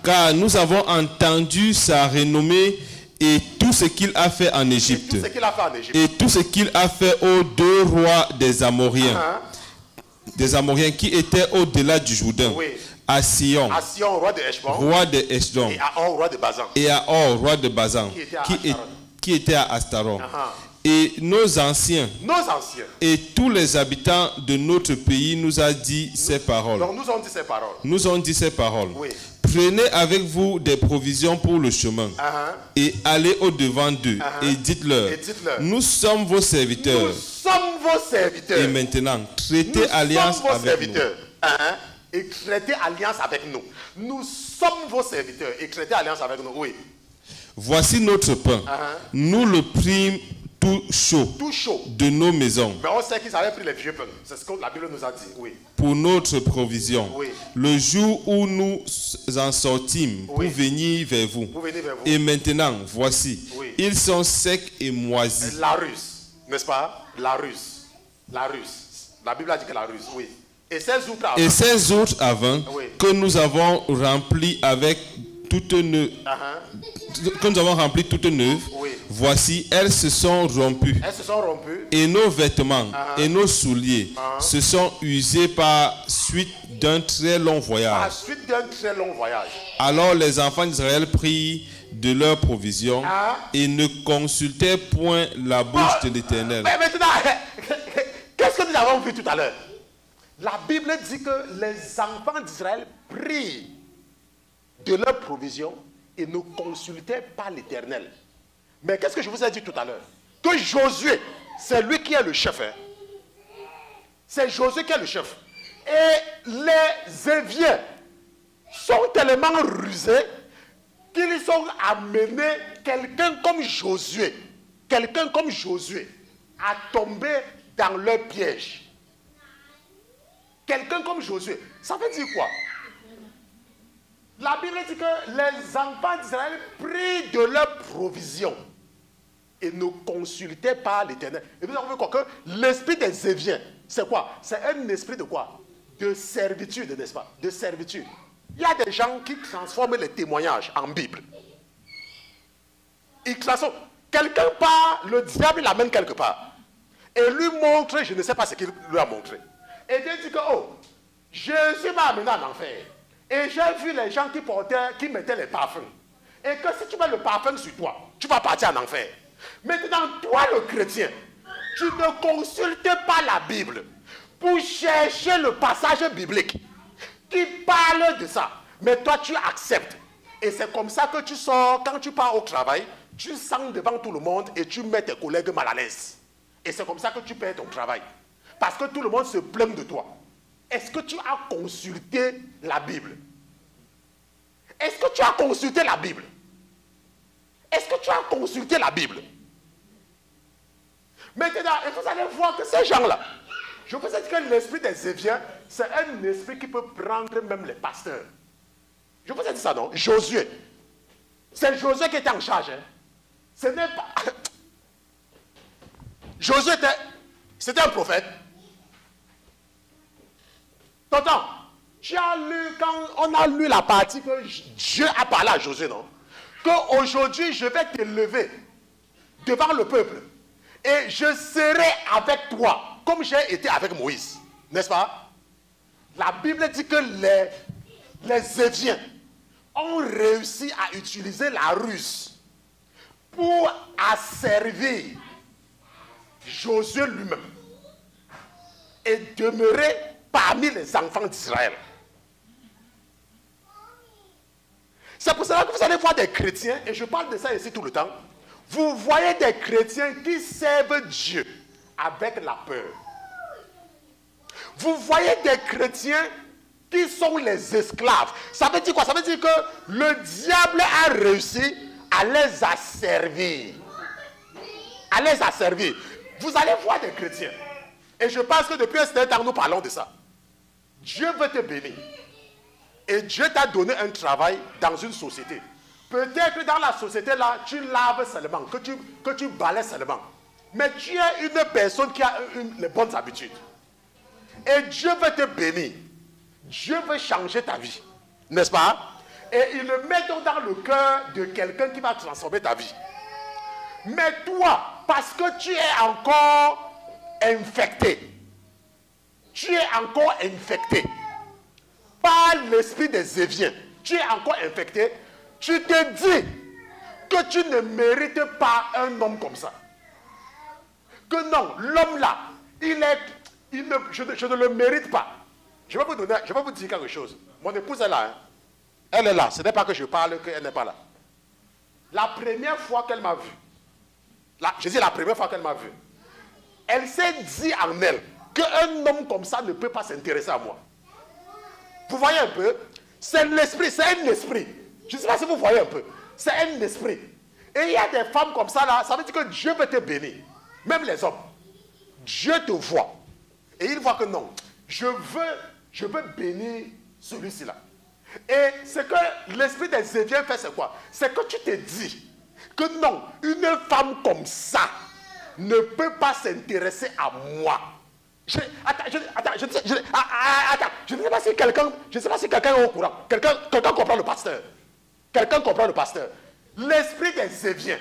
car nous avons entendu sa renommée et tout ce qu'il a fait en Égypte. Et tout ce qu'il a fait aux 2 rois des Amoriens. Des Amoriens qui étaient au-delà du Jourdain. À Sion, roi de Heshbon, et à Or, roi de Basan, qui était à Astaron. Et nos anciens. Et tous les habitants de notre pays nous a dit ces paroles. Donc nous ont dit ces paroles. Nous ont dit ces paroles. Oui. Prenez avec vous des provisions pour le chemin et allez au-devant d'eux et dites-leur, nous sommes vos serviteurs. Nous sommes vos serviteurs. Et maintenant, traitez alliance avec nous. Et traitez alliance avec nous. Nous sommes vos serviteurs et traitez alliance avec nous. Oui. Voici notre pain. Nous le prîmes tout chaud de nos maisons. Mais on sait qu'ils avaient pris les vieux pains. C'est ce que la Bible nous a dit. Oui. Pour notre provision. Oui. Le jour où nous en sortîmes pour venir vers vous. Et maintenant, voici, ils sont secs et moisis. La ruse, n'est-ce pas? La ruse. La ruse. La Bible a dit que la ruse, oui. Et ces autres avant que nous avons rempli avec toute neuve, voici, elles se sont rompues. Et nos vêtements et nos souliers se sont usés par suite d'un très long voyage. Alors les enfants d'Israël prirent de leurs provisions et ne consultaient point la bouche de l'Éternel. Mais maintenant, qu'est-ce que nous avons vu tout à l'heure? La Bible dit que les enfants d'Israël prient de leurs provisions et ne consultaient pas l'Éternel. Mais qu'est-ce que je vous ai dit tout à l'heure? Que Josué, c'est lui qui est le chef. C'est Josué qui est le chef. Et les Éviens sont tellement rusés qu'ils ont amené quelqu'un comme Josué à tomber dans leur piège. Quelqu'un comme Josué. Ça veut dire quoi? La Bible dit que les enfants d'Israël prient de leurs provisions et ne consultaient pas l'Éternel. Et vous avez vu quoi? Que l'esprit des Éviens, c'est quoi? C'est un esprit de quoi? De servitude, n'est-ce pas? De servitude. Il y a des gens qui transforment les témoignages en Bible. Ils transforment. Quelqu'un part, le diable l'amène quelque part. Et lui montre, je ne sais pas ce qu'il lui a montré. Et Dieu dit que, oh, Jésus m'a amené en enfer. Et j'ai vu les gens qui mettaient les parfums. Et que si tu mets le parfum sur toi, tu vas partir en enfer. Maintenant, toi le chrétien, tu ne consultes pas la Bible pour chercher le passage biblique qui parle de ça. Mais toi, tu acceptes. Et c'est comme ça que tu sors, quand tu pars au travail, tu sens devant tout le monde et tu mets tes collègues mal à l'aise. Et c'est comme ça que tu perds ton travail. Parce que tout le monde se plaint de toi. Est-ce que tu as consulté la Bible? Est-ce que tu as consulté la Bible? Est-ce que tu as consulté la Bible? Maintenant, vous allez voir que ces gens-là, je vous ai dit que l'esprit des Éviens, c'est un esprit qui peut prendre même les pasteurs. Je vous ai dit ça, non? Josué. C'est Josué qui était en charge. Ce n'est pas... Josué c'était un prophète. Tonton, tu as lu, quand on a lu la partie que Dieu a parlé à Josué, non? Qu'aujourd'hui, je vais te lever devant le peuple et je serai avec toi, comme j'ai été avec Moïse. N'est-ce pas? La Bible dit que les Éviens ont réussi à utiliser la ruse pour asservir Josué lui-même et demeurer parmi les enfants d'Israël. C'est pour cela que vous allez voir des chrétiens, et je parle de ça ici tout le temps, vous voyez des chrétiens qui servent Dieu avec la peur. Vous voyez des chrétiens qui sont les esclaves. Ça veut dire quoi? Ça veut dire que le diable a réussi à les asservir. À les asservir. Vous allez voir des chrétiens. Et je pense que depuis un certain temps, nous parlons de ça. Dieu veut te bénir. Et Dieu t'a donné un travail dans une société. Peut-être que dans la société là, tu laves seulement, que tu balaies seulement. Mais tu es une personne qui a les bonnes habitudes. Et Dieu veut te bénir. Dieu veut changer ta vie. N'est-ce pas? Et il le met donc dans le cœur de quelqu'un qui va transformer ta vie. Mais toi, parce que tu es encore infecté, par l'esprit des Éviens, tu es encore infecté, tu te dis que tu ne mérites pas un homme comme ça. que non, l'homme là, je ne le mérite pas. Je vais vous dire quelque chose. Mon épouse est là. Hein. Elle est là. Ce n'est pas que je parle qu'elle n'est pas là. La première fois qu'elle m'a vu, je dis la première fois qu'elle m'a vu, elle s'est dit en elle qu'un homme comme ça ne peut pas s'intéresser à moi. Vous voyez un peu? C'est l'esprit, c'est un esprit. Je ne sais pas si vous voyez un peu. C'est un esprit. Et il y a des femmes comme ça là, ça veut dire que Dieu veut te bénir. Même les hommes. Dieu te voit. Et il voit que non, je veux bénir celui-ci là. Et ce que l'esprit des Éviens fait, c'est quoi? C'est que tu te dis que non, une femme comme ça ne peut pas s'intéresser à moi. Je ne sais pas si quelqu'un est au courant. Quelqu'un comprend le pasteur. Quelqu'un comprend le pasteur. L'esprit des Éviens,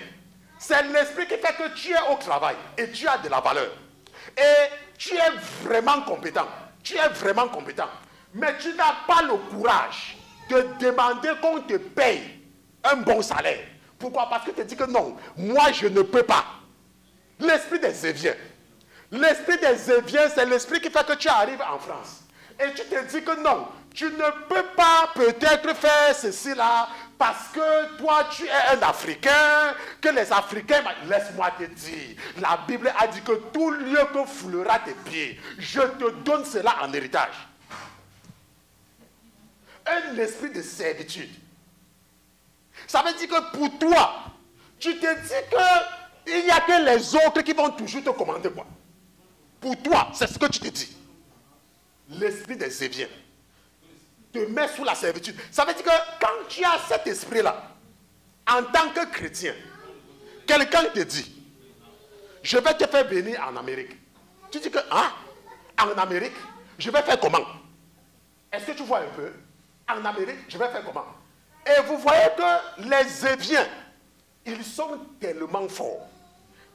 c'est l'esprit qui fait que tu es au travail et tu as de la valeur. Et tu es vraiment compétent. Tu es vraiment compétent. Mais tu n'as pas le courage de demander qu'on te paye un bon salaire. Pourquoi? Parce que tu te dis que non, moi je ne peux pas. L'esprit des Éviens. L'esprit des Éviens, c'est l'esprit qui fait que tu arrives en France. Et tu te dis que non, tu ne peux pas peut-être faire ceci là, parce que toi tu es un Africain, que les Africains, laisse-moi te dire, la Bible a dit que tout lieu que foulera tes pieds, je te donne cela en héritage. Un esprit de servitude. Ça veut dire que pour toi, tu te dis qu'il n'y a que les autres qui vont toujours te commander quoi. Pour toi, c'est ce que tu te dis. L'esprit des Éviens te met sous la servitude. Ça veut dire que quand tu as cet esprit-là, en tant que chrétien, quelqu'un te dit, je vais te faire venir en Amérique. Tu dis que, en Amérique, je vais faire comment? Est-ce que tu vois un peu? En Amérique, je vais faire comment? Et vous voyez que les Éviens, ils sont tellement forts.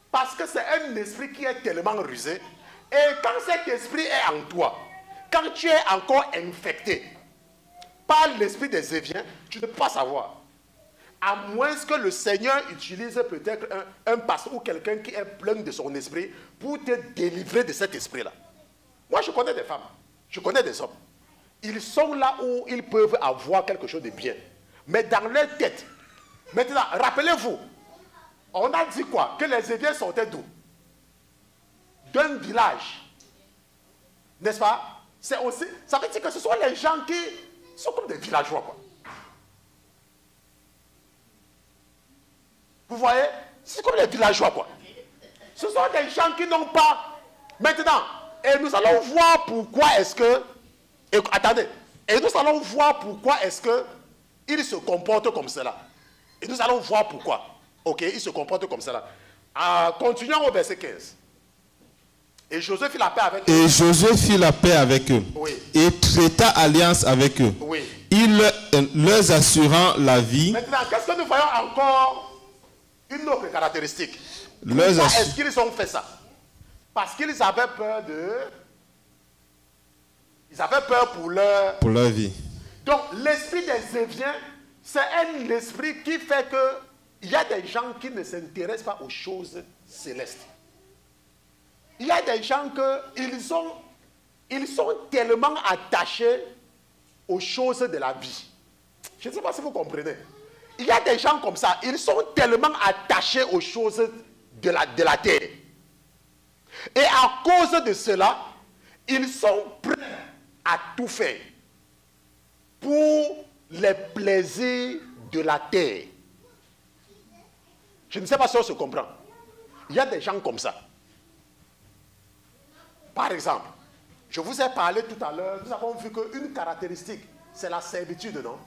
Parce que c'est un esprit qui est tellement rusé. Et quand cet esprit est en toi, quand tu es encore infecté par l'esprit des Éviens, tu ne peux pas savoir. À moins que le Seigneur utilise peut-être un pasteur ou quelqu'un qui est plein de son esprit pour te délivrer de cet esprit-là. Moi, je connais des femmes, je connais des hommes. Ils sont là où ils peuvent avoir quelque chose de bien. Mais dans leur tête, maintenant, rappelez-vous, on a dit quoi? Que les Éviens sortaient d'où? D'un village. N'est-ce pas? C'est aussi, ça veut dire que ce sont les gens qui sont comme des villageois, quoi. Vous voyez? C'est comme les villageois, quoi. Ce sont des gens qui n'ont pas... Maintenant, et nous allons voir pourquoi est-ce que... attendez. Et nous allons voir pourquoi est-ce que ils se comportent comme cela. Et nous allons voir pourquoi. Ok, ils se comportent comme cela. Continuons au verset 15. Et Josué fit la paix avec eux. Et Josué fit la paix avec eux. Oui. Et traita alliance avec eux. Oui. Il leur assurant la vie. Maintenant, qu'est-ce que nous voyons encore? Une autre caractéristique. Pourquoi est-ce qu'ils ont fait ça? Parce qu'ils avaient peur de... Ils avaient peur pour leur vie. Donc, l'esprit des Éviens, c'est un esprit qui fait que il y a des gens qui ne s'intéressent pas aux choses célestes. Il y a des gens ils sont tellement attachés aux choses de la vie. Je ne sais pas si vous comprenez. Il y a des gens comme ça, ils sont tellement attachés aux choses de la terre. Et à cause de cela, ils sont prêts à tout faire pour les plaisirs de la terre. Je ne sais pas si on se comprend. Il y a des gens comme ça. Par exemple, je vous ai parlé tout à l'heure, nous avons vu qu'une caractéristique, c'est la servitude, non?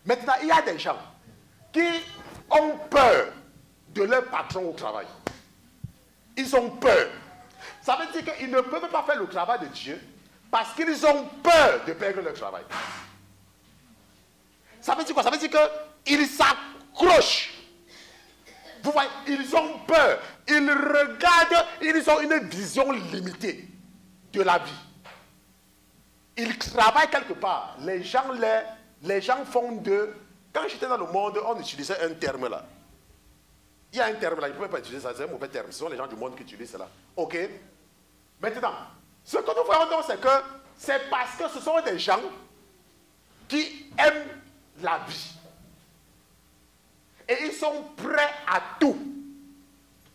Maintenant, il y a des gens qui ont peur de leur patron au travail. Ils ont peur. Ça veut dire qu'ils ne peuvent pas faire le travail de Dieu parce qu'ils ont peur de perdre leur travail. Ça veut dire quoi? Ça veut dire qu'ils s'accrochent. Vous voyez, ils ont peur. Ils regardent, ils ont une vision limitée de la vie. Ils travaillent quelque part. Les gens font de... Quand j'étais dans le monde, on utilisait un terme là. Il y a un terme là, il ne peut pas utiliser ça, c'est un mauvais terme. Ce sont les gens du monde qui utilisent cela. Ok? Maintenant, ce que nous voyons donc, c'est que c'est parce que ce sont des gens qui aiment la vie. Et ils sont prêts à tout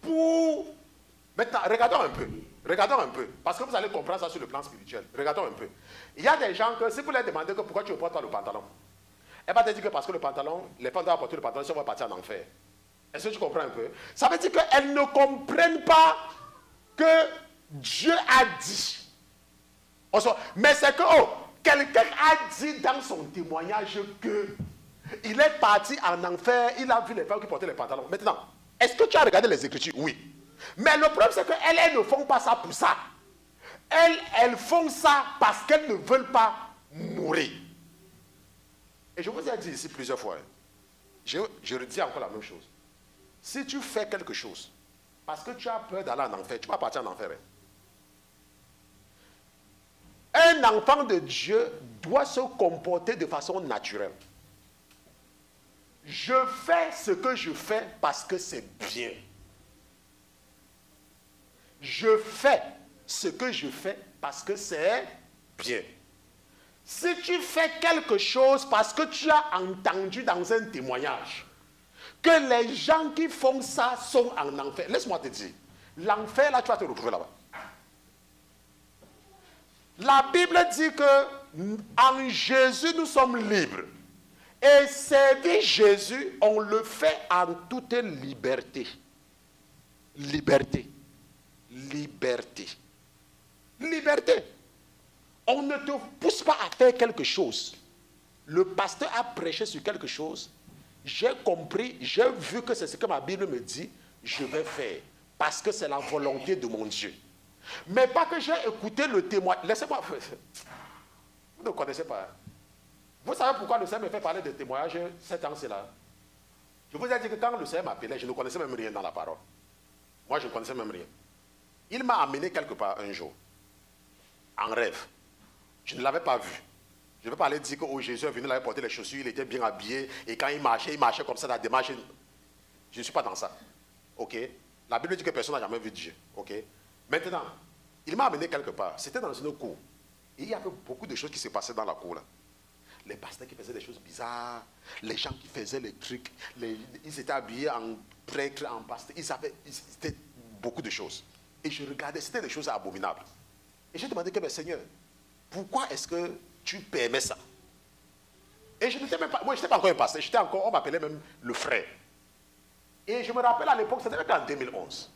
pour... Maintenant, regardons un peu, parce que vous allez comprendre ça sur le plan spirituel. Regardons un peu. Il y a des gens que, si vous leur demandez que pourquoi tu ne portes pas le pantalon, elle va te dire que parce que le pantalon, les femmes doivent porter le pantalon, si on va partir en enfer. Est-ce que tu comprends un peu? Ça veut dire qu'elles ne comprennent pas que Dieu a dit. Mais c'est que, quelqu'un a dit dans son témoignage que il est parti en enfer, il a vu les femmes qui portaient les pantalons. Maintenant, est-ce que tu as regardé les Écritures? Oui. Mais le problème, c'est qu'elles ne font pas ça pour ça. Elles font ça parce qu'elles ne veulent pas mourir. Et je vous ai dit ici plusieurs fois, je redis encore la même chose. Si tu fais quelque chose parce que tu as peur d'aller en enfer, tu vas partir en enfer. Un enfant de Dieu doit se comporter de façon naturelle. Je fais ce que je fais parce que c'est bien. Je fais ce que je fais parce que c'est bien. Si tu fais quelque chose parce que tu as entendu dans un témoignage que les gens qui font ça sont en enfer, laisse-moi te dire, l'enfer là, tu vas te retrouver là-bas. La Bible dit que en Jésus, nous sommes libres. Et servir Jésus, on le fait en toute liberté. Liberté. Liberté. Liberté. On ne te pousse pas à faire quelque chose. Le pasteur a prêché sur quelque chose. J'ai compris, j'ai vu que c'est ce que ma Bible me dit. Je vais faire. Parce que c'est la volonté de mon Dieu. Mais pas que j'ai écouté le témoignage. Laissez-moi. Vous ne connaissez pas. Vous savez pourquoi le Seigneur me fait parler de témoignage cet an-là? Je vous ai dit que quand le Seigneur m'appelait, je ne connaissais même rien dans la parole. Moi, je ne connaissais même rien. Il m'a amené quelque part un jour, en rêve. Je ne l'avais pas vu. Je ne vais pas aller dire que Jésus est venu, il avait porté les chaussures, il était bien habillé, et quand il marchait comme ça, la démarche. Je ne suis pas dans ça. Ok? La Bible dit que personne n'a jamais vu Dieu. Ok? Maintenant, il m'a amené quelque part. C'était dans une cour. Et il y avait beaucoup de choses qui se passaient dans la cour là. Les pasteurs qui faisaient des choses bizarres, les gens qui faisaient les trucs, ils étaient habillés en prêtre, en pasteur, c'était beaucoup de choses. Et je regardais, c'était des choses abominables. Et j'ai demandé que, Seigneur, pourquoi est-ce que tu permets ça? Et je n'étais même pas, moi je n'étais pas encore un pasteur, on m'appelait même le frère. Et je me rappelle à l'époque, c'était en 2011.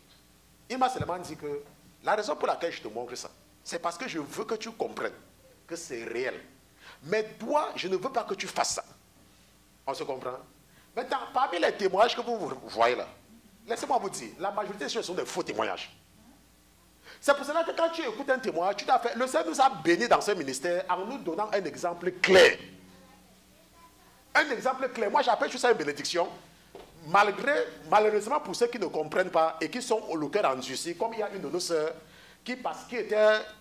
Il m'a seulement dit que la raison pour laquelle je te montre ça, c'est parce que je veux que tu comprennes que c'est réel. Mais toi, je ne veux pas que tu fasses ça. On se comprend? Maintenant, parmi les témoignages que vous voyez là, laissez-moi vous dire, la majorité des choses sont des faux témoignages. C'est pour cela que quand tu écoutes un témoignage, tu t'as fait, le Seigneur nous a bénis dans ce ministère en nous donnant un exemple clair. Un exemple clair. Moi, j'appelle juste ça une bénédiction. Malheureusement, pour ceux qui ne comprennent pas et qui sont au cœur endurci, comme il y a une de nos sœurs qui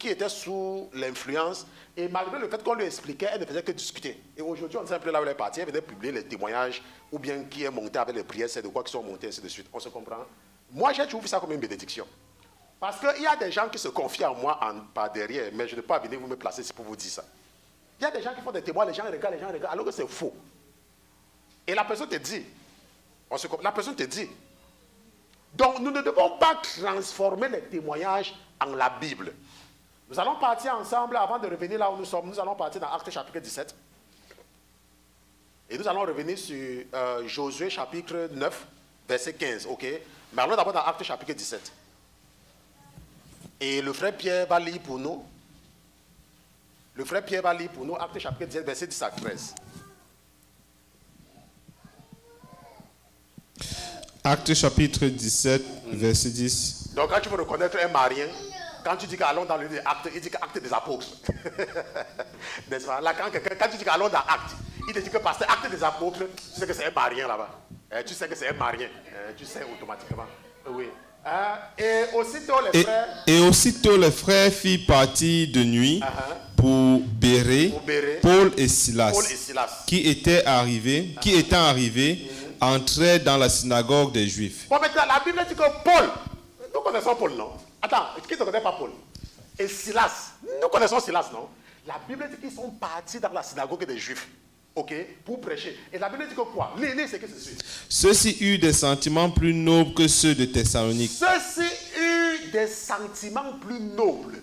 était sous l'influence, et malgré le fait qu'on lui expliquait, elle ne faisait que discuter. Et aujourd'hui, on ne sait plus là où elle est partie, elle venait publier les témoignages, ou bien qui est monté avec les prières, c'est de quoi qui sont montés, ainsi de suite. On se comprend? Moi, j'ai toujours vu ça comme une bénédiction. Parce qu'il y a des gens qui se confient en moi par derrière, mais je ne peux pas venir vous me placer ici pour vous dire ça. Il y a des gens qui font des témoignages, les gens regardent, alors que c'est faux. Et la personne te dit, la personne te dit. Donc, nous ne devons pas transformer les témoignages en la Bible. Nous allons partir ensemble, avant de revenir là où nous sommes, nous allons partir dans Actes chapitre 17. Et nous allons revenir sur Josué chapitre 9, verset 15, ok? Mais allons d'abord dans Actes chapitre 17. Et le frère Pierre va lire pour nous. Le frère Pierre va lire pour nous Actes chapitre 17, verset 10 à 13. Actes chapitre 17, verset 10. Donc quand tu veux reconnaître un marien, quand tu dis qu'allons dans le livre d'Actes, il dit qu'Actes des apôtres. N'est-ce pas? Là, quand tu dis qu'allons dans Actes, il te dit que parce que Actes des apôtres, tu sais que c'est un marien là-bas. Tu sais que c'est un marien. Tu sais automatiquement. Oui. Et aussitôt les frères firent partir de nuit pour Bérée, Paul et Silas, qui étant arrivés entraient dans la synagogue des Juifs. Bon, maintenant, la Bible dit que Paul, nous connaissons Paul, non? Attends, qui ne connaît pas Paul? Et Silas, nous connaissons Silas, non? La Bible dit qu'ils sont partis dans la synagogue des Juifs, ok, pour prêcher. Et la Bible dit que quoi? Lis, c'est que c'est. Ceux-ci eurent des sentiments plus nobles que ceux de Thessalonique. Ceux-ci eurent des sentiments plus nobles,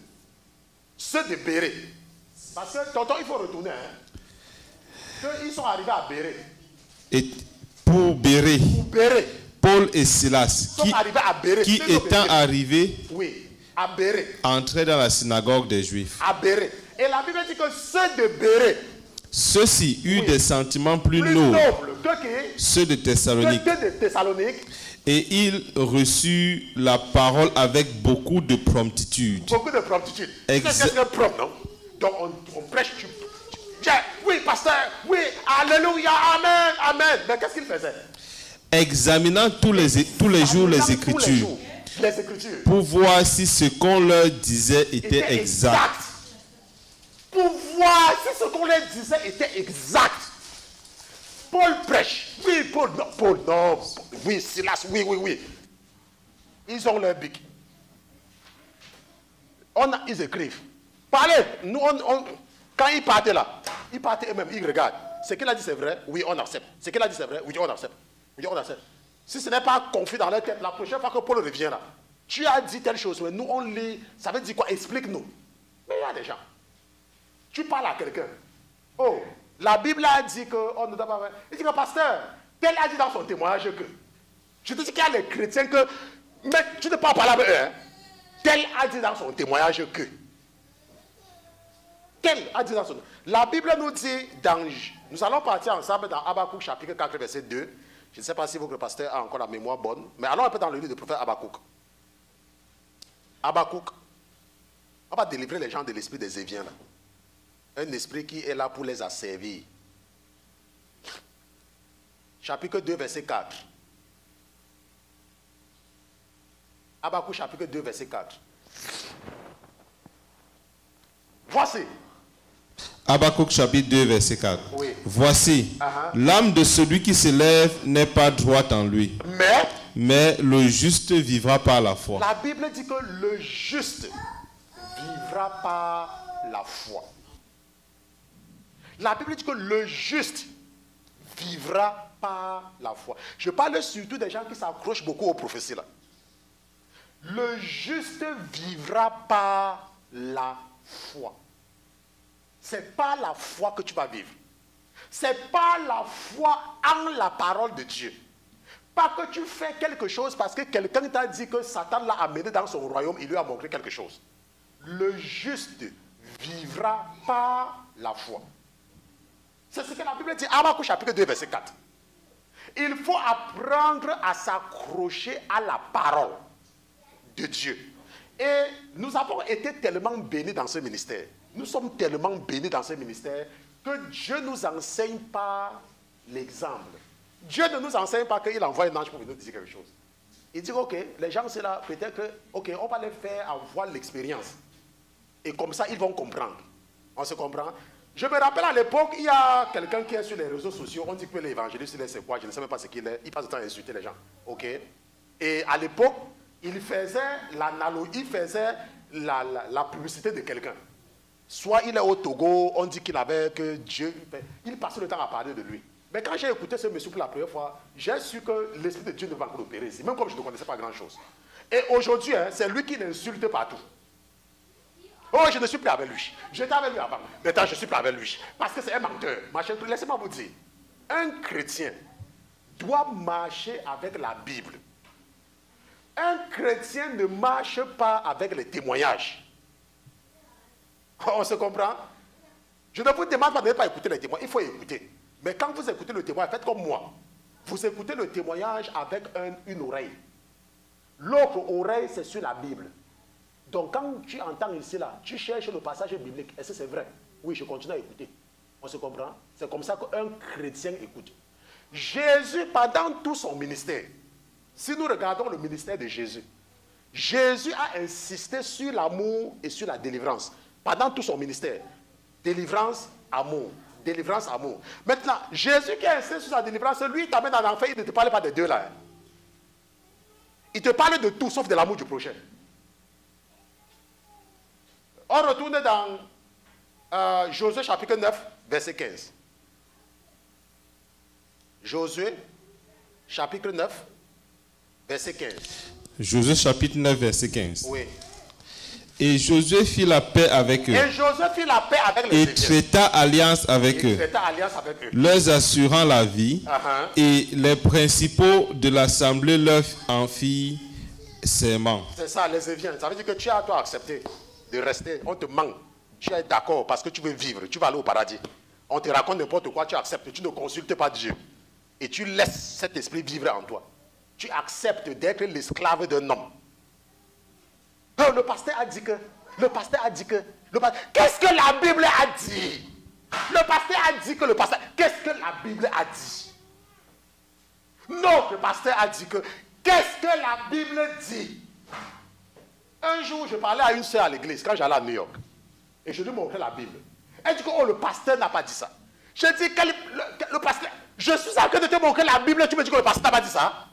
ceux de Bérée. Parce que, tonton, il faut retourner, hein. Ils sont arrivés à Bérée. Et pour Bérée, Paul et Silas, qui étant arrivés, oui, à Bérée, entraient dans la synagogue des Juifs. À Bérée. Et la Bible dit que ceux de Bérée, ceux-ci eurent des sentiments plus nobles que ceux de Thessalonique. Et ils reçurent la parole avec beaucoup de promptitude. Beaucoup de promptitude. Qu'est-ce que prompt, non? Donc on prêche. Oui, pasteur. Oui, alléluia, amen, amen. Mais qu'est-ce qu'il faisait? Examinant tous les jours les Écritures. Pour voir si ce qu'on leur disait était exact. Pour voir si ce qu'on leur disait était exact. Paul prêche. Oui, Paul, non. Oui, Silas, oui. Ils ont leur bic. Ils écrivent. Parlez. Nous, quand ils partaient là, ils partaient eux-mêmes, ils regardent. Ce qu'il a dit c'est vrai, oui, on accepte. Ce qu'il a dit c'est vrai, oui, on accepte. Oui, on accepte. Si ce n'est pas confus dans leur tête, la prochaine fois que Paul revient là, tu as dit telle chose, mais nous on lit, ça veut dire quoi? Explique-nous. Mais il y a des gens. Tu parles à quelqu'un. Oh, la Bible a dit que on ne doit pas. Il dit que pasteur, tel a dit dans son témoignage que. Je te dis qu'il y a les chrétiens que. Mais tu ne peux pas parler avec eux. Hein? Tel a dit dans son témoignage que. Tel a dit dans son. La Bible nous dit dans. Nous allons partir ensemble dans Habakkuk chapitre 4, verset 2. Je ne sais pas si votre pasteur a encore la mémoire bonne, mais allons un peu dans le livre du prophète Habakkuk. Habakkuk. On va délivrer les gens de l'esprit des Éviens là. Un esprit qui est là pour les asservir. Chapitre 2, verset 4. Habakkuk chapitre 2, verset 4. Voici. Habakkuk chapitre 2, verset 4. Oui. Voici, l'âme de celui qui s'élève n'est pas droite en lui. Mais le juste vivra par la foi. La Bible dit que le juste vivra par la foi. La Bible dit que le juste vivra par la foi. Je parle surtout des gens qui s'accrochent beaucoup aux prophéties là. Le juste vivra par la foi. C'est pas la foi que tu vas vivre. C'est pas la foi en la parole de Dieu. Pas que tu fais quelque chose parce que quelqu'un t'a dit que Satan l'a amené dans son royaume, il lui a montré quelque chose. Le juste vivra par la foi. C'est ce que la Bible dit, Habakkuk chapitre 2, verset 4. Il faut apprendre à s'accrocher à la parole de Dieu. Et nous avons été tellement bénis dans ce ministère. Nous sommes tellement bénis dans ce ministère que Dieu nous enseigne par l'exemple. Dieu ne nous enseigne pas qu'il envoie un ange pour nous dire quelque chose. Il dit, ok, les gens, c'est là, peut-être que, ok, on va les faire avoir l'expérience. Et comme ça, ils vont comprendre. On se comprend? Je me rappelle à l'époque, il y a quelqu'un qui est sur les réseaux sociaux, on dit que l'évangéliste, c'est quoi? Je ne sais même pas ce qu'il est. Il passe le temps à insulter les gens. Ok? Et à l'époque, il faisait l'analogie, il faisait la publicité de quelqu'un. Soit il est au Togo, on dit qu'il avait que Dieu... Il passait le temps à parler de lui. Mais quand j'ai écouté ce monsieur pour la première fois, j'ai su que l'Esprit de Dieu ne va pas opérer ici, même comme je ne connaissais pas grand-chose. Et aujourd'hui, c'est lui qui l'insulte partout. Oh, je ne suis plus avec lui. J'étais avec lui avant. Maintenant, je ne suis plus avec lui. Parce que c'est un menteur. Laissez-moi vous dire. Un chrétien doit marcher avec la Bible. Un chrétien ne marche pas avec les témoignages. On se comprend? Je ne vous demande pas de ne pas écouter les témoignages. Il faut écouter. Mais quand vous écoutez le témoignage, faites comme moi. Vous écoutez le témoignage avec une oreille. L'autre oreille, c'est sur la Bible. Donc quand tu entends ici, là, tu cherches le passage biblique. Est-ce que c'est vrai? Oui, je continue à écouter. On se comprend? C'est comme ça qu'un chrétien écoute. Jésus, pendant tout son ministère, si nous regardons le ministère de Jésus, Jésus a insisté sur l'amour et sur la délivrance. Pendant tout son ministère, délivrance, amour. Délivrance, amour. Maintenant, Jésus qui insiste sur sa délivrance, lui, il t'amène en enfer, il ne te parle pas des deux là. Hein. Il te parle de tout sauf de l'amour du prochain. On retourne dans Josué chapitre 9, verset 15. Josué chapitre 9, verset 15. Josué chapitre 9, verset 15. Oui. Et Josué fit la paix avec eux. Et Josué fit la paix avec les et traita alliance avec eux, leur assurant la vie. Et les principaux de l'assemblée leur en firent serment. C'est ça, les Éviens. Ça veut dire que tu as toi accepté de rester. On te manque. Tu es d'accord parce que tu veux vivre. Tu vas aller au paradis. On te raconte n'importe quoi, tu acceptes. Tu ne consultes pas Dieu. Et tu laisses cet esprit vivre en toi. Tu acceptes d'être l'esclave d'un homme. Oh, le pasteur a dit que. Qu'est-ce que la Bible a dit? Le pasteur a dit que le pasteur. Qu'est-ce que la Bible a dit? Non, le pasteur a dit que. Qu'est-ce que la Bible dit? Un jour, je parlais à une soeur à l'église quand j'allais à New York. Et je lui montrais la Bible. Elle dit que oh, le pasteur n'a pas dit ça. Je dis que le pasteur. Je suis en train de te montrer la Bible, tu me dis que le pasteur n'a pas dit ça.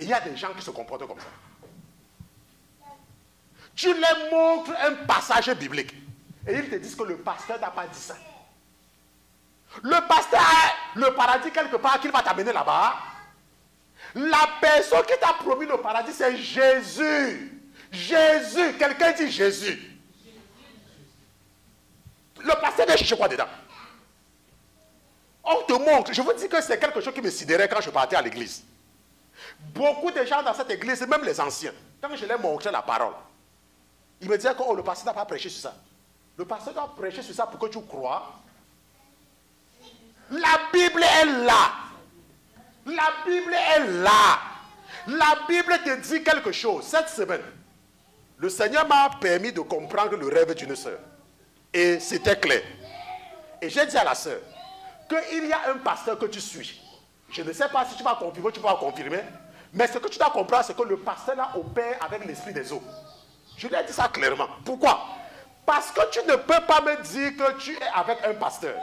Et il y a des gens qui se comportent comme ça. Tu leur montres un passage biblique. Et ils te disent que le pasteur n'a pas dit ça. Le pasteur a le paradis quelque part qu'il va t'amener là-bas. La personne qui t'a promis le paradis, c'est Jésus. Jésus. Quelqu'un dit Jésus. Le pasteur ne cherche quoi dedans? On te montre. Je vous dis que c'est quelque chose qui me sidérait quand je partais à l'église. Beaucoup de gens dans cette église, même les anciens, quand je leur montrais la parole, ils me disaient que oh, le pasteur n'a pas prêché sur ça. Le pasteur doit prêcher sur ça pour que tu crois. La Bible est là. La Bible est là. La Bible te dit quelque chose. Cette semaine, le Seigneur m'a permis de comprendre le rêve d'une sœur. Et c'était clair. Et j'ai dit à la sœur qu'il y a un pasteur que tu suis. Je ne sais pas si tu vas confirmer ou tu vas confirmer. Mais ce que tu dois comprendre, c'est que le pasteur là opère avec l'esprit des eaux. Je lui ai dit ça clairement. Pourquoi? Parce que tu ne peux pas me dire que tu es avec un pasteur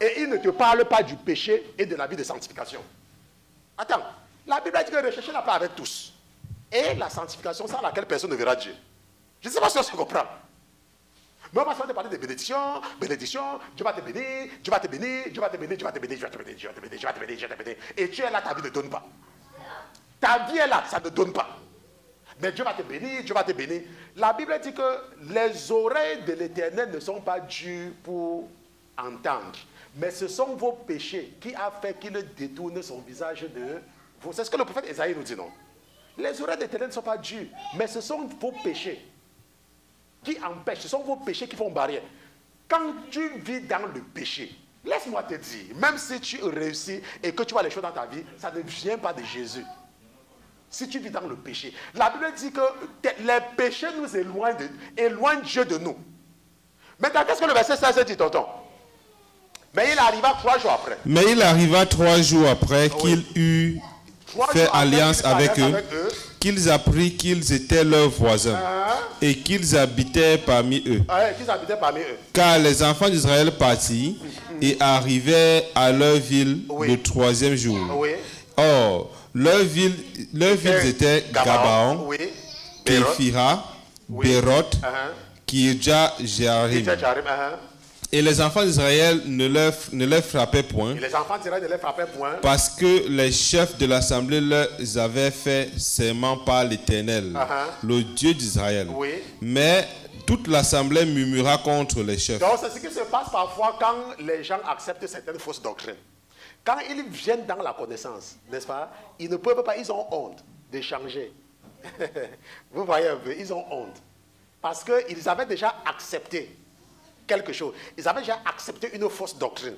et il ne te parle pas du péché et de la vie de sanctification. Attends, la Bible a dit que rechercher la paix avec tous. Et la sanctification sans laquelle personne ne verra Dieu. Je ne sais pas si on se comprend. Mais on va se parler de bénédiction, Dieu va te bénir, Dieu va te bénir, Dieu va te bénir, Dieu va te bénir, Dieu va te bénir, Dieu va te bénir, Dieu va te bénir, Dieu va te bénir. Et tu es là, ta vie ne donne pas. Ta vie est là, ça ne donne pas. Mais Dieu va te bénir, Dieu va te bénir. La Bible dit que les oreilles de l'Éternel ne sont pas dues pour entendre. Mais ce sont vos péchés qui a fait qu'il détourne son visage de vous. C'est ce que le prophète Esaïe nous dit, non? Les oreilles de l'Éternel ne sont pas dues, mais ce sont vos péchés qui empêchent. Ce sont vos péchés qui font barrière. Quand tu vis dans le péché, laisse-moi te dire, même si tu réussis et que tu vois les choses dans ta vie, ça ne vient pas de Jésus. Si tu vis dans le péché. La Bible dit que les péchés nous éloignent Dieu de nous. Maintenant, qu'est-ce que le verset 16 dit, tonton? Mais il arriva 3 jours après. Mais il arriva 3 jours après qu'il eut fait alliance avec eux, qu'ils apprirent qu'ils étaient leurs voisins et qu'ils habitaient parmi eux. Car les enfants d'Israël partirent et arrivaient à leur ville le 3e jour. Or, leurs villes étaient Gabaon, Képhira, Béroth, Kirja, Jéarim. Et les enfants d'Israël ne leur frappaient point. Parce que les chefs de l'assemblée leur avaient fait serment par l'Éternel, le Dieu d'Israël. Mais toute l'assemblée murmura contre les chefs. Donc c'est ce qui se passe parfois quand les gens acceptent certaines fausses doctrines. Quand ils viennent dans la connaissance, n'est-ce pas? Ils ne peuvent pas, ils ont honte de changer. Vous voyez un peu, ils ont honte. Parce qu'ils avaient déjà accepté quelque chose. Ils avaient déjà accepté une fausse doctrine.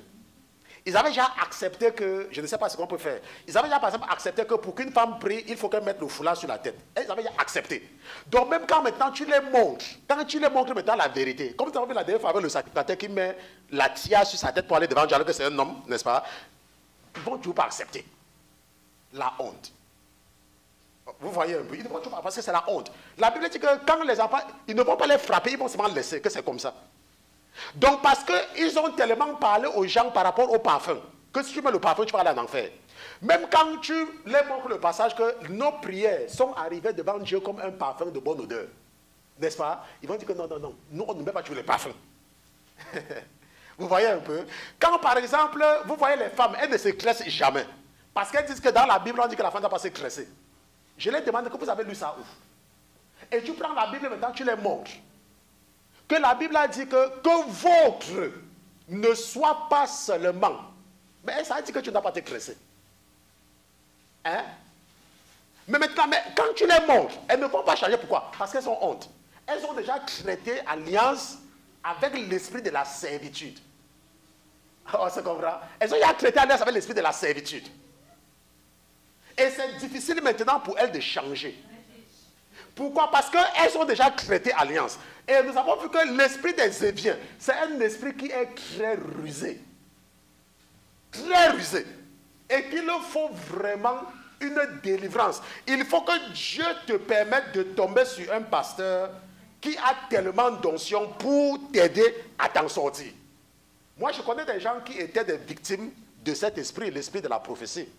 Ils avaient déjà accepté que, je ne sais pas ce qu'on peut faire. Ils avaient déjà par exemple accepté que pour qu'une femme prie, il faut qu'elle mette le foulard sur la tête. Et ils avaient déjà accepté. Donc même quand maintenant tu les montres, maintenant la vérité, comme tu as vu la dernière fois avec le sacrificateur qui met la tiare sur sa tête pour aller devant Dieu alors que c'est un homme, n'est-ce pas? Ils ne vont toujours pas accepter la honte. Vous voyez un peu, ils ne vont toujours pas, parce que c'est la honte. La Bible dit que quand les enfants, ils ne vont pas les frapper, ils vont seulement laisser, que c'est comme ça. Donc parce qu'ils ont tellement parlé aux gens par rapport au parfum, que si tu mets le parfum, tu vas aller en enfer. Même quand tu leur montres le passage que nos prières sont arrivées devant Dieu comme un parfum de bonne odeur, n'est-ce pas? Ils vont dire que non, non, non, nous on ne met pas toujours les parfums. Vous voyez un peu? Quand par exemple, vous voyez les femmes, elles ne se cressent jamais. Parce qu'elles disent que dans la Bible, on dit que la femme ne doit pas se cresser. Je leur demande que vous avez lu ça où? Et tu prends la Bible maintenant, tu les montres. Que la Bible a dit que votre ne soit pas seulement. Mais ça a dit que tu ne dois pas te cresser. Hein? Mais maintenant, quand tu les montres, elles ne vont pas changer. Pourquoi? Parce qu'elles ont honte. Elles ont déjà traité alliance avec l'esprit de la servitude. On se comprend? Elles ont déjà traité alliance avec l'esprit de la servitude. Et c'est difficile maintenant pour elles de changer. Pourquoi? Parce qu'elles ont déjà traité alliance. Et nous avons vu que l'esprit des Éviens, c'est un esprit qui est très rusé. Très rusé. Et qu'il faut vraiment une délivrance. Il faut que Dieu te permette de tomber sur un pasteur qui a tellement d'onction pour t'aider à t'en sortir. Moi, je connais des gens qui étaient des victimes de cet esprit, l'esprit de la prophétie.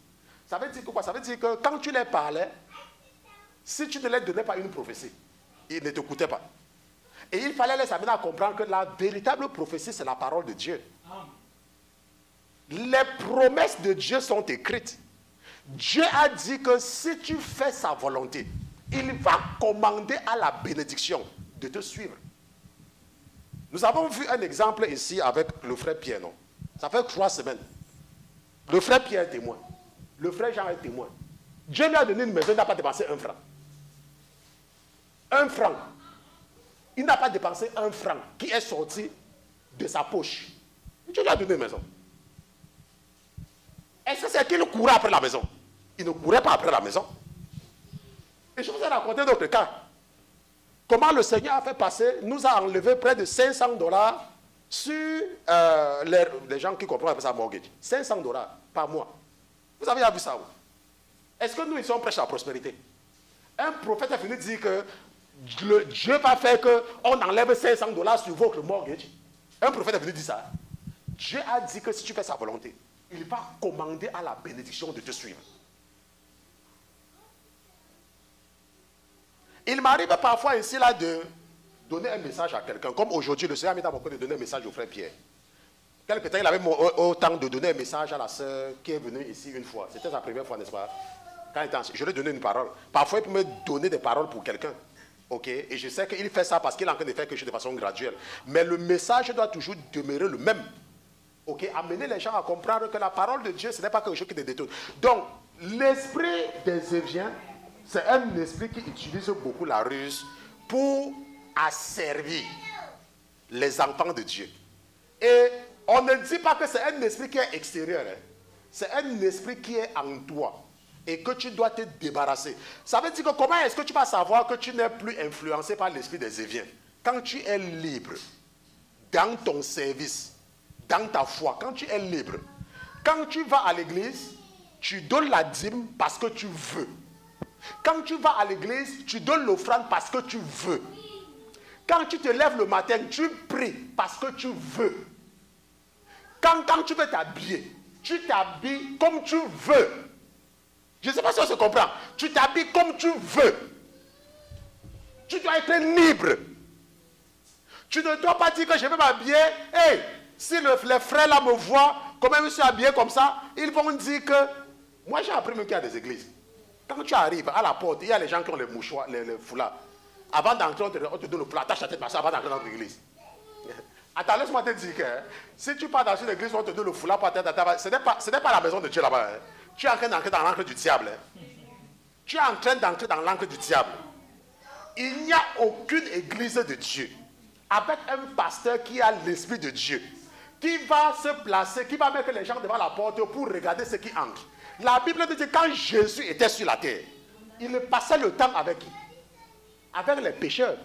Ça veut dire quoi? Ça veut dire que quand tu les parlais, si tu ne leur donnais pas une prophétie, ils ne t'écoutaient pas. Et il fallait les amener à comprendre que la véritable prophétie, c'est la parole de Dieu. Les promesses de Dieu sont écrites. Dieu a dit que si tu fais sa volonté, il va commander à la bénédiction de te suivre. Nous avons vu un exemple ici avec le frère Pierre, non? Ça fait 3 semaines. Le frère Pierre est témoin. Le frère Jean est témoin. Dieu lui a donné une maison, il n'a pas dépensé 1 franc. 1 franc. Il n'a pas dépensé 1 franc qui est sorti de sa poche. Dieu lui a donné une maison. Est-ce que c'est qu'il courait après la maison? Il ne courait pas après la maison. Et je vous ai raconté d'autres cas. Comment le Seigneur a fait passer, nous a enlevé près de $500 sur les gens qui comprennent ça mortgage. $500 par mois. Vous avez vu ça où? Est-ce que nous, ils sommes prêches à la prospérité? Un prophète est venu dire que Dieu va faire qu'on enlève $500 sur votre mortgage. Un prophète est venu dire ça. Dieu a dit que si tu fais sa volonté, il va commander à la bénédiction de te suivre. Il m'arrive parfois ici là de donner un message à quelqu'un. Comme aujourd'hui, le Seigneur m'a mis à mon cœur de donner un message au frère Pierre. Quelque temps, il avait autant de donner un message à la sœur qui est venue ici une fois. C'était sa première fois, n'est-ce pas? Je lui ai donné une parole. Parfois, il peut me donner des paroles pour quelqu'un. Ok? Et je sais qu'il fait ça parce qu'il est en train de faire quelque chose de façon graduelle. Mais le message doit toujours demeurer le même. Ok? Amener les gens à comprendre que la parole de Dieu, ce n'est pas quelque chose qui les détourne. Donc, l'esprit des Éviens, c'est un esprit qui utilise beaucoup la ruse pour asservir les enfants de Dieu. Et on ne dit pas que c'est un esprit qui est extérieur. Hein. C'est un esprit qui est en toi et que tu dois te débarrasser. Ça veut dire que comment est-ce que tu vas savoir que tu n'es plus influencé par l'esprit des Éviens? Quand tu es libre dans ton service, dans ta foi, quand tu es libre, quand tu vas à l'église, tu donnes la dîme parce que tu veux. Quand tu vas à l'église, tu donnes l'offrande parce que tu veux. Quand tu te lèves le matin, tu pries parce que tu veux. Quand tu veux t'habiller, tu t'habilles comme tu veux. Je ne sais pas si on se comprend. Tu t'habilles comme tu veux. Tu dois être libre. Tu ne dois pas dire que je vais m'habiller. Hey, si les frères là me voient, comment je suis habillé comme ça, ils vont dire que... Moi j'ai appris même qu'il y a des églises. Quand tu arrives à la porte, il y a les gens qui ont les mouchoirs, les foulards. Avant d'entrer, on te donne le plat, attache ta tête par ça avant d'entrer dans l'église. Attends, laisse-moi te dire que si tu pars dans une église où on te donne le foulard par tête, ce n'est pas la maison de Dieu là-bas. Hein. Tu es en train d'entrer dans l'encre du diable. Hein. Tu es en train d'entrer dans l'encre du diable. Il n'y a aucune église de Dieu avec un pasteur qui a l'esprit de Dieu, qui va se placer, qui va mettre les gens devant la porte pour regarder ce qui entre. La Bible dit que quand Jésus était sur la terre, il passait le temps avec qui? Avec les pécheurs.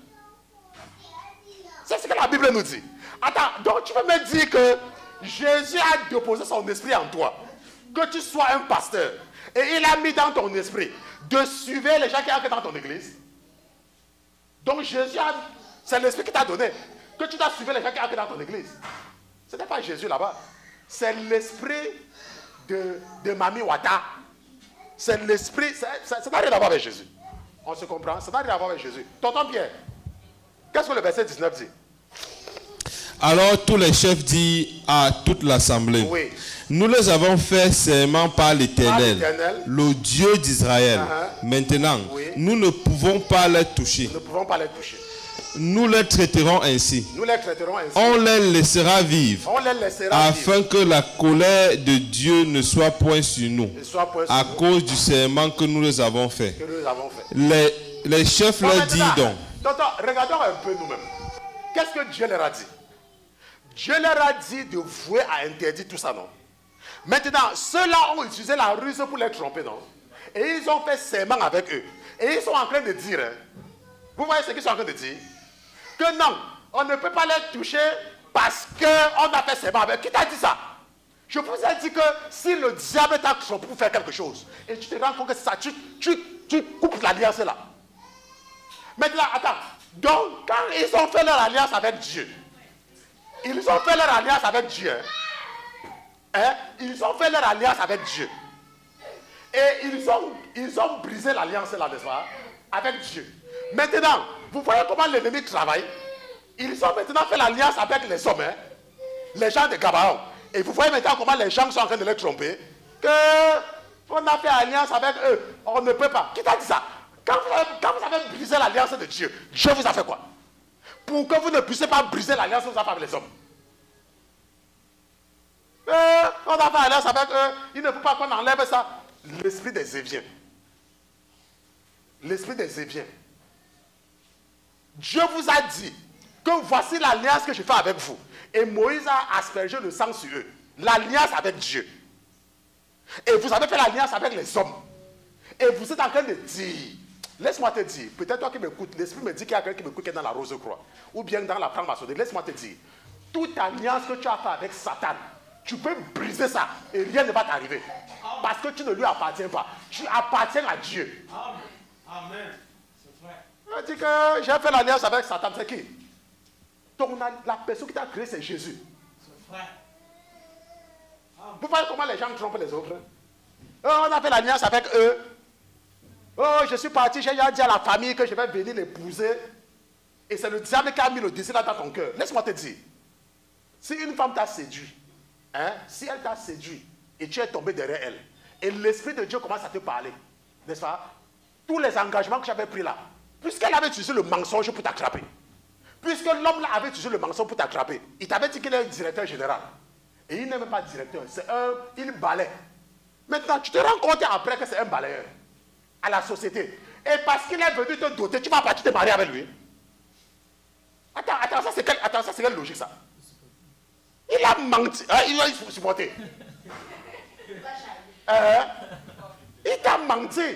C'est ce que la Bible nous dit. Attends, donc tu veux me dire que Jésus a déposé son esprit en toi, que tu sois un pasteur, et il a mis dans ton esprit de suivre les gens qui entrent dans ton église. Donc Jésus, c'est l'esprit qui t'a donné. que tu dois suivre les gens qui entrent dans ton église. Ce n'est pas Jésus là-bas. C'est l'esprit de Mami Wata. C'est l'esprit, ça n'a rien à voir avec Jésus. On se comprend? Ça n'a rien à voir avec Jésus. Tonton Pierre, qu'est-ce que le verset 19 dit? Alors tous les chefs dirent à toute l'assemblée, oui. Nous les avons fait serment par l'Éternel, le Dieu d'Israël. Maintenant, oui. Nous ne pouvons pas les toucher. Nous ne pouvons pas les toucher. Nous les traiterons ainsi. Nous les traiterons ainsi. On les laissera vivre. On les laissera afin vivre. Que la colère de Dieu ne soit point sur nous. À cause du serment que nous les avons fait. Les chefs leur disent donc. Regardons un peu nous-mêmes. Qu'est-ce que Dieu leur a dit? Dieu leur a dit de vouer à interdire tout ça, non? Maintenant, ceux-là ont utilisé la ruse pour les tromper, non? Et ils ont fait serment avec eux. Et ils sont en train de dire, vous voyez ce qu'ils sont en train de dire? Que non, on ne peut pas les toucher parce qu'on a fait serment avec eux. Qui t'a dit ça? Je vous ai dit que si le diable t'a trompé pour faire quelque chose, et tu te rends compte que c'est ça, tu coupes l'alliance là. Maintenant, attends. Donc, quand ils ont fait leur alliance avec Dieu, ils ont fait leur alliance avec Dieu. Ils ont fait leur alliance avec Dieu. Et ils ont brisé l'alliance là, n'est-ce pas? Avec Dieu. Maintenant, vous voyez comment l'ennemi travaille? Ils ont maintenant fait l'alliance avec les hommes, les gens de Gabaon. Et vous voyez maintenant comment les gens sont en train de les tromper. On a fait alliance avec eux. On ne peut pas. Qui t'a dit ça? Quand vous avez brisé l'alliance de Dieu, Dieu vous a fait quoi? Pour que vous ne puissiez pas briser l'alliance que vous avez avec les hommes. On a fait alliance avec eux. Il ne faut pas qu'on enlève ça. L'esprit des Éviens. L'esprit des Éviens. Dieu vous a dit que voici l'alliance que je fais avec vous. Et Moïse a aspergé le sang sur eux. L'alliance avec Dieu. Et vous avez fait l'alliance avec les hommes. Et vous êtes en train de dire, laisse-moi te dire, peut-être toi qui m'écoutes, l'esprit me dit qu'il y a quelqu'un qui m'écoute qui est dans la Rose-Croix, ou bien dans la franc-maçonnerie. Laisse-moi te dire, toute alliance que tu as fait avec Satan, tu peux briser ça et rien ne va t'arriver. Parce que tu ne lui appartiens pas. Tu appartiens à Dieu. Amen. C'est vrai. On dit que j'ai fait l'alliance avec Satan, c'est qui? La personne qui t'a créé, c'est Jésus. C'est vrai. Vous voyez comment les gens trompent les autres? On a fait l'alliance avec eux. Oh, je suis parti, j'ai dit à la famille que je vais venir l'épouser. Et c'est le diable qui a mis le désir là dans ton cœur. Laisse-moi te dire. Si une femme t'a séduit, si elle t'a séduit, et tu es tombé derrière elle, et l'Esprit de Dieu commence à te parler, n'est-ce pas? Tous les engagements que j'avais pris là, puisqu'elle avait utilisé le mensonge pour t'attraper, puisque l'homme là avait utilisé le mensonge pour t'attraper, il t'avait dit qu'il est un directeur général. Et il n'est même pas directeur, il balaie. Maintenant, tu te rends compte après que c'est un balayeur à la société. Et parce qu'il est venu te doter, tu vas pas te marier avec lui. Attends, ça c'est quelle logique ça? Il a menti. Il va supporter. Il t'a menti.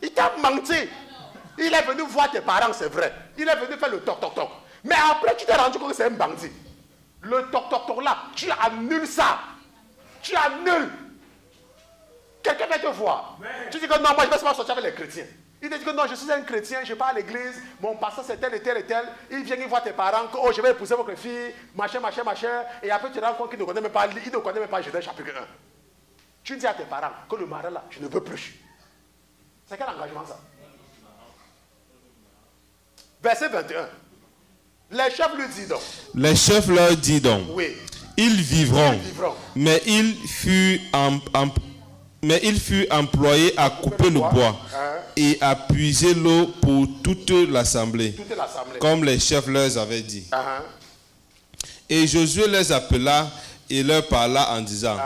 Il t'a menti. Il est venu voir tes parents, c'est vrai. Il est venu faire le toc-toc-toc. Mais après, tu t'es rendu compte que c'est un bandit. Le toc-toc-toc là, tu annules ça. Tu annules. Quelqu'un va te voir. Tu dis que non, moi je ne vais pas sortir avec les chrétiens. Il te dit que non, je suis un chrétien, je pars à l'église, mon pasteur c'est tel et tel et tel. Il vient, il voit tes parents, que oh, je vais épouser votre fille, machin. Et après tu te rends compte qu'il ne connaît même pas, Genèse chapitre 1. Tu dis à tes parents que le mari là, je ne veux plus. C'est quel engagement ça? Verset 21. Les chefs lui disent donc. Les chefs leur disent donc. Oui. Ils vivront. Mais il fut employé à couper le bois et à puiser l'eau pour toute l'assemblée, comme les chefs leur avaient dit. Et Josué les appela et leur parla en disant,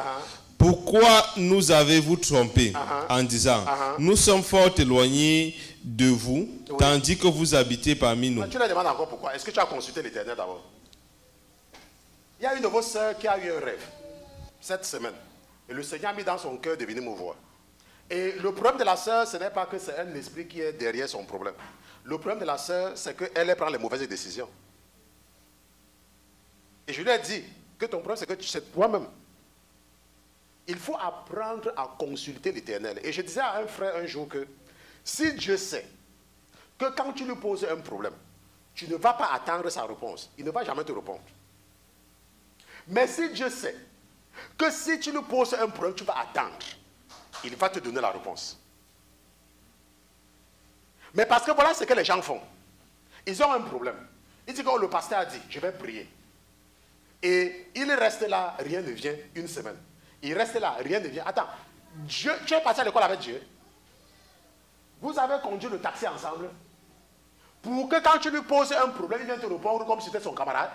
pourquoi nous avez-vous trompés en disant, nous sommes fort éloignés de vous, tandis que vous habitez parmi nous. Tu leur demandes encore pourquoi. Est-ce que tu as consulté l'Éternel d'abord? Il y a une de vos sœurs qui a eu un rêve cette semaine. Et le Seigneur a mis dans son cœur de venir me voir. Et le problème de la sœur, ce n'est pas que c'est un esprit qui est derrière son problème. Le problème de la sœur, c'est qu'elle prend les mauvaises décisions. Et je lui ai dit que ton problème, c'est que c'est toi-même. Il faut apprendre à consulter l'Éternel. Et je disais à un frère un jour que si Dieu sait que quand tu lui poses un problème, tu ne vas pas attendre sa réponse. Il ne va jamais te répondre. Mais si Dieu sait que si tu lui poses un problème, tu vas attendre, il va te donner la réponse. Mais parce que voilà ce que les gens font. Ils ont un problème. Ils disent que le pasteur a dit, je vais prier. Et il reste là, rien ne vient, une semaine. Il reste là, rien ne vient. Attends, Dieu, tu es passé à l'école avec Dieu. Vous avez conduit le taxi ensemble. Pour que quand tu lui poses un problème, il vienne te répondre comme si c'était son camarade.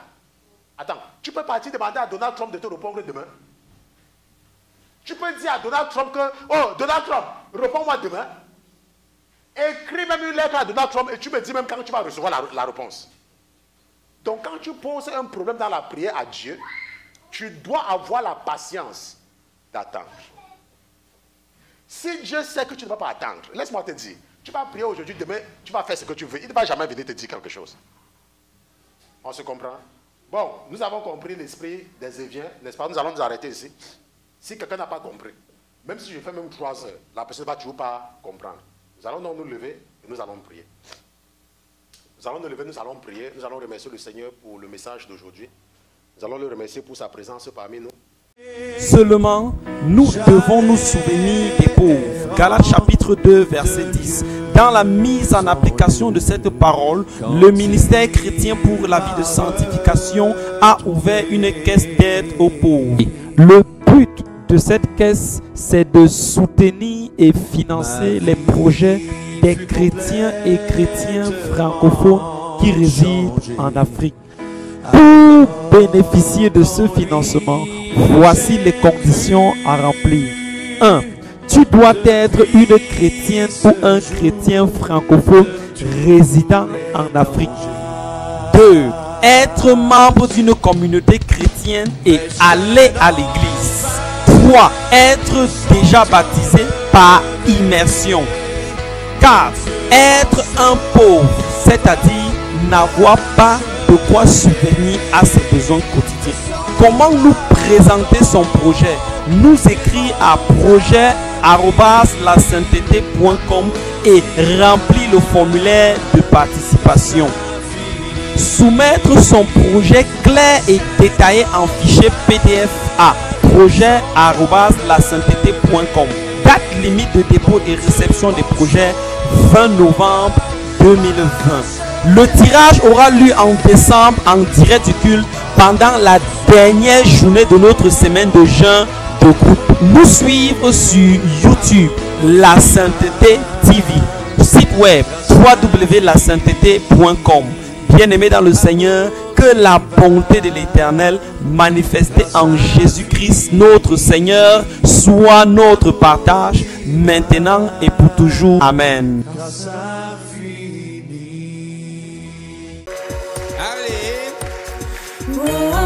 Attends, tu peux partir demander à Donald Trump de te répondre demain. Tu peux dire à Donald Trump que, oh, Donald Trump, réponds-moi demain. Écris même une lettre à Donald Trump et tu me dis même quand tu vas recevoir la réponse. Donc quand tu poses un problème dans la prière à Dieu, tu dois avoir la patience d'attendre. Si Dieu sait que tu ne vas pas attendre, laisse-moi te dire, tu vas prier aujourd'hui, demain, tu vas faire ce que tu veux. Il ne va jamais venir te dire quelque chose. On se comprend? Bon, nous avons compris l'esprit des éviens, n'est-ce pas? Nous allons nous arrêter ici. Si quelqu'un n'a pas compris, même si je fais même 3 heures, la personne ne va toujours pas comprendre. Nous allons donc nous lever et nous allons prier. Nous allons nous lever, nous allons prier. Nous allons remercier le Seigneur pour le message d'aujourd'hui. Nous allons le remercier pour sa présence parmi nous. Seulement, nous devons nous souvenir des pauvres. Galates chapitre 2, verset 10. Dans la mise en application de cette parole, le ministère chrétien pour la vie de sanctification a ouvert une caisse d'aide aux pauvres. Le but de cette caisse, c'est de soutenir et financer les projets des chrétiens et chrétiens francophones qui résident en Afrique. Pour bénéficier de ce financement, voici les conditions à remplir. 1. Tu dois être une chrétienne ou un chrétien francophone résident en Afrique. 2. Être membre d'une communauté chrétienne et aller à l'église. 3. Être déjà baptisé par immersion. 4. Être un pauvre, c'est-à-dire n'avoir pas de quoi subvenir à ses besoins quotidiens. Comment nous présenter son projet? Nous écrire à projet@lasainteté.com et remplir le formulaire de participation. Soumettre son projet clair et détaillé en fichier PDF à projet@lasainteté.com. Date limite de dépôt et réception des projets 20 novembre 2020. Le tirage aura lieu en décembre en direct du culte pendant la dernière journée de notre semaine de jeûne de groupe. Nous suivre sur YouTube, La Sainteté TV, site web www.lasainteté.com. Bien-aimés dans le Seigneur, que la bonté de l'Éternel manifestée en Jésus-Christ notre Seigneur soit notre partage maintenant et pour toujours. Amen. Oh,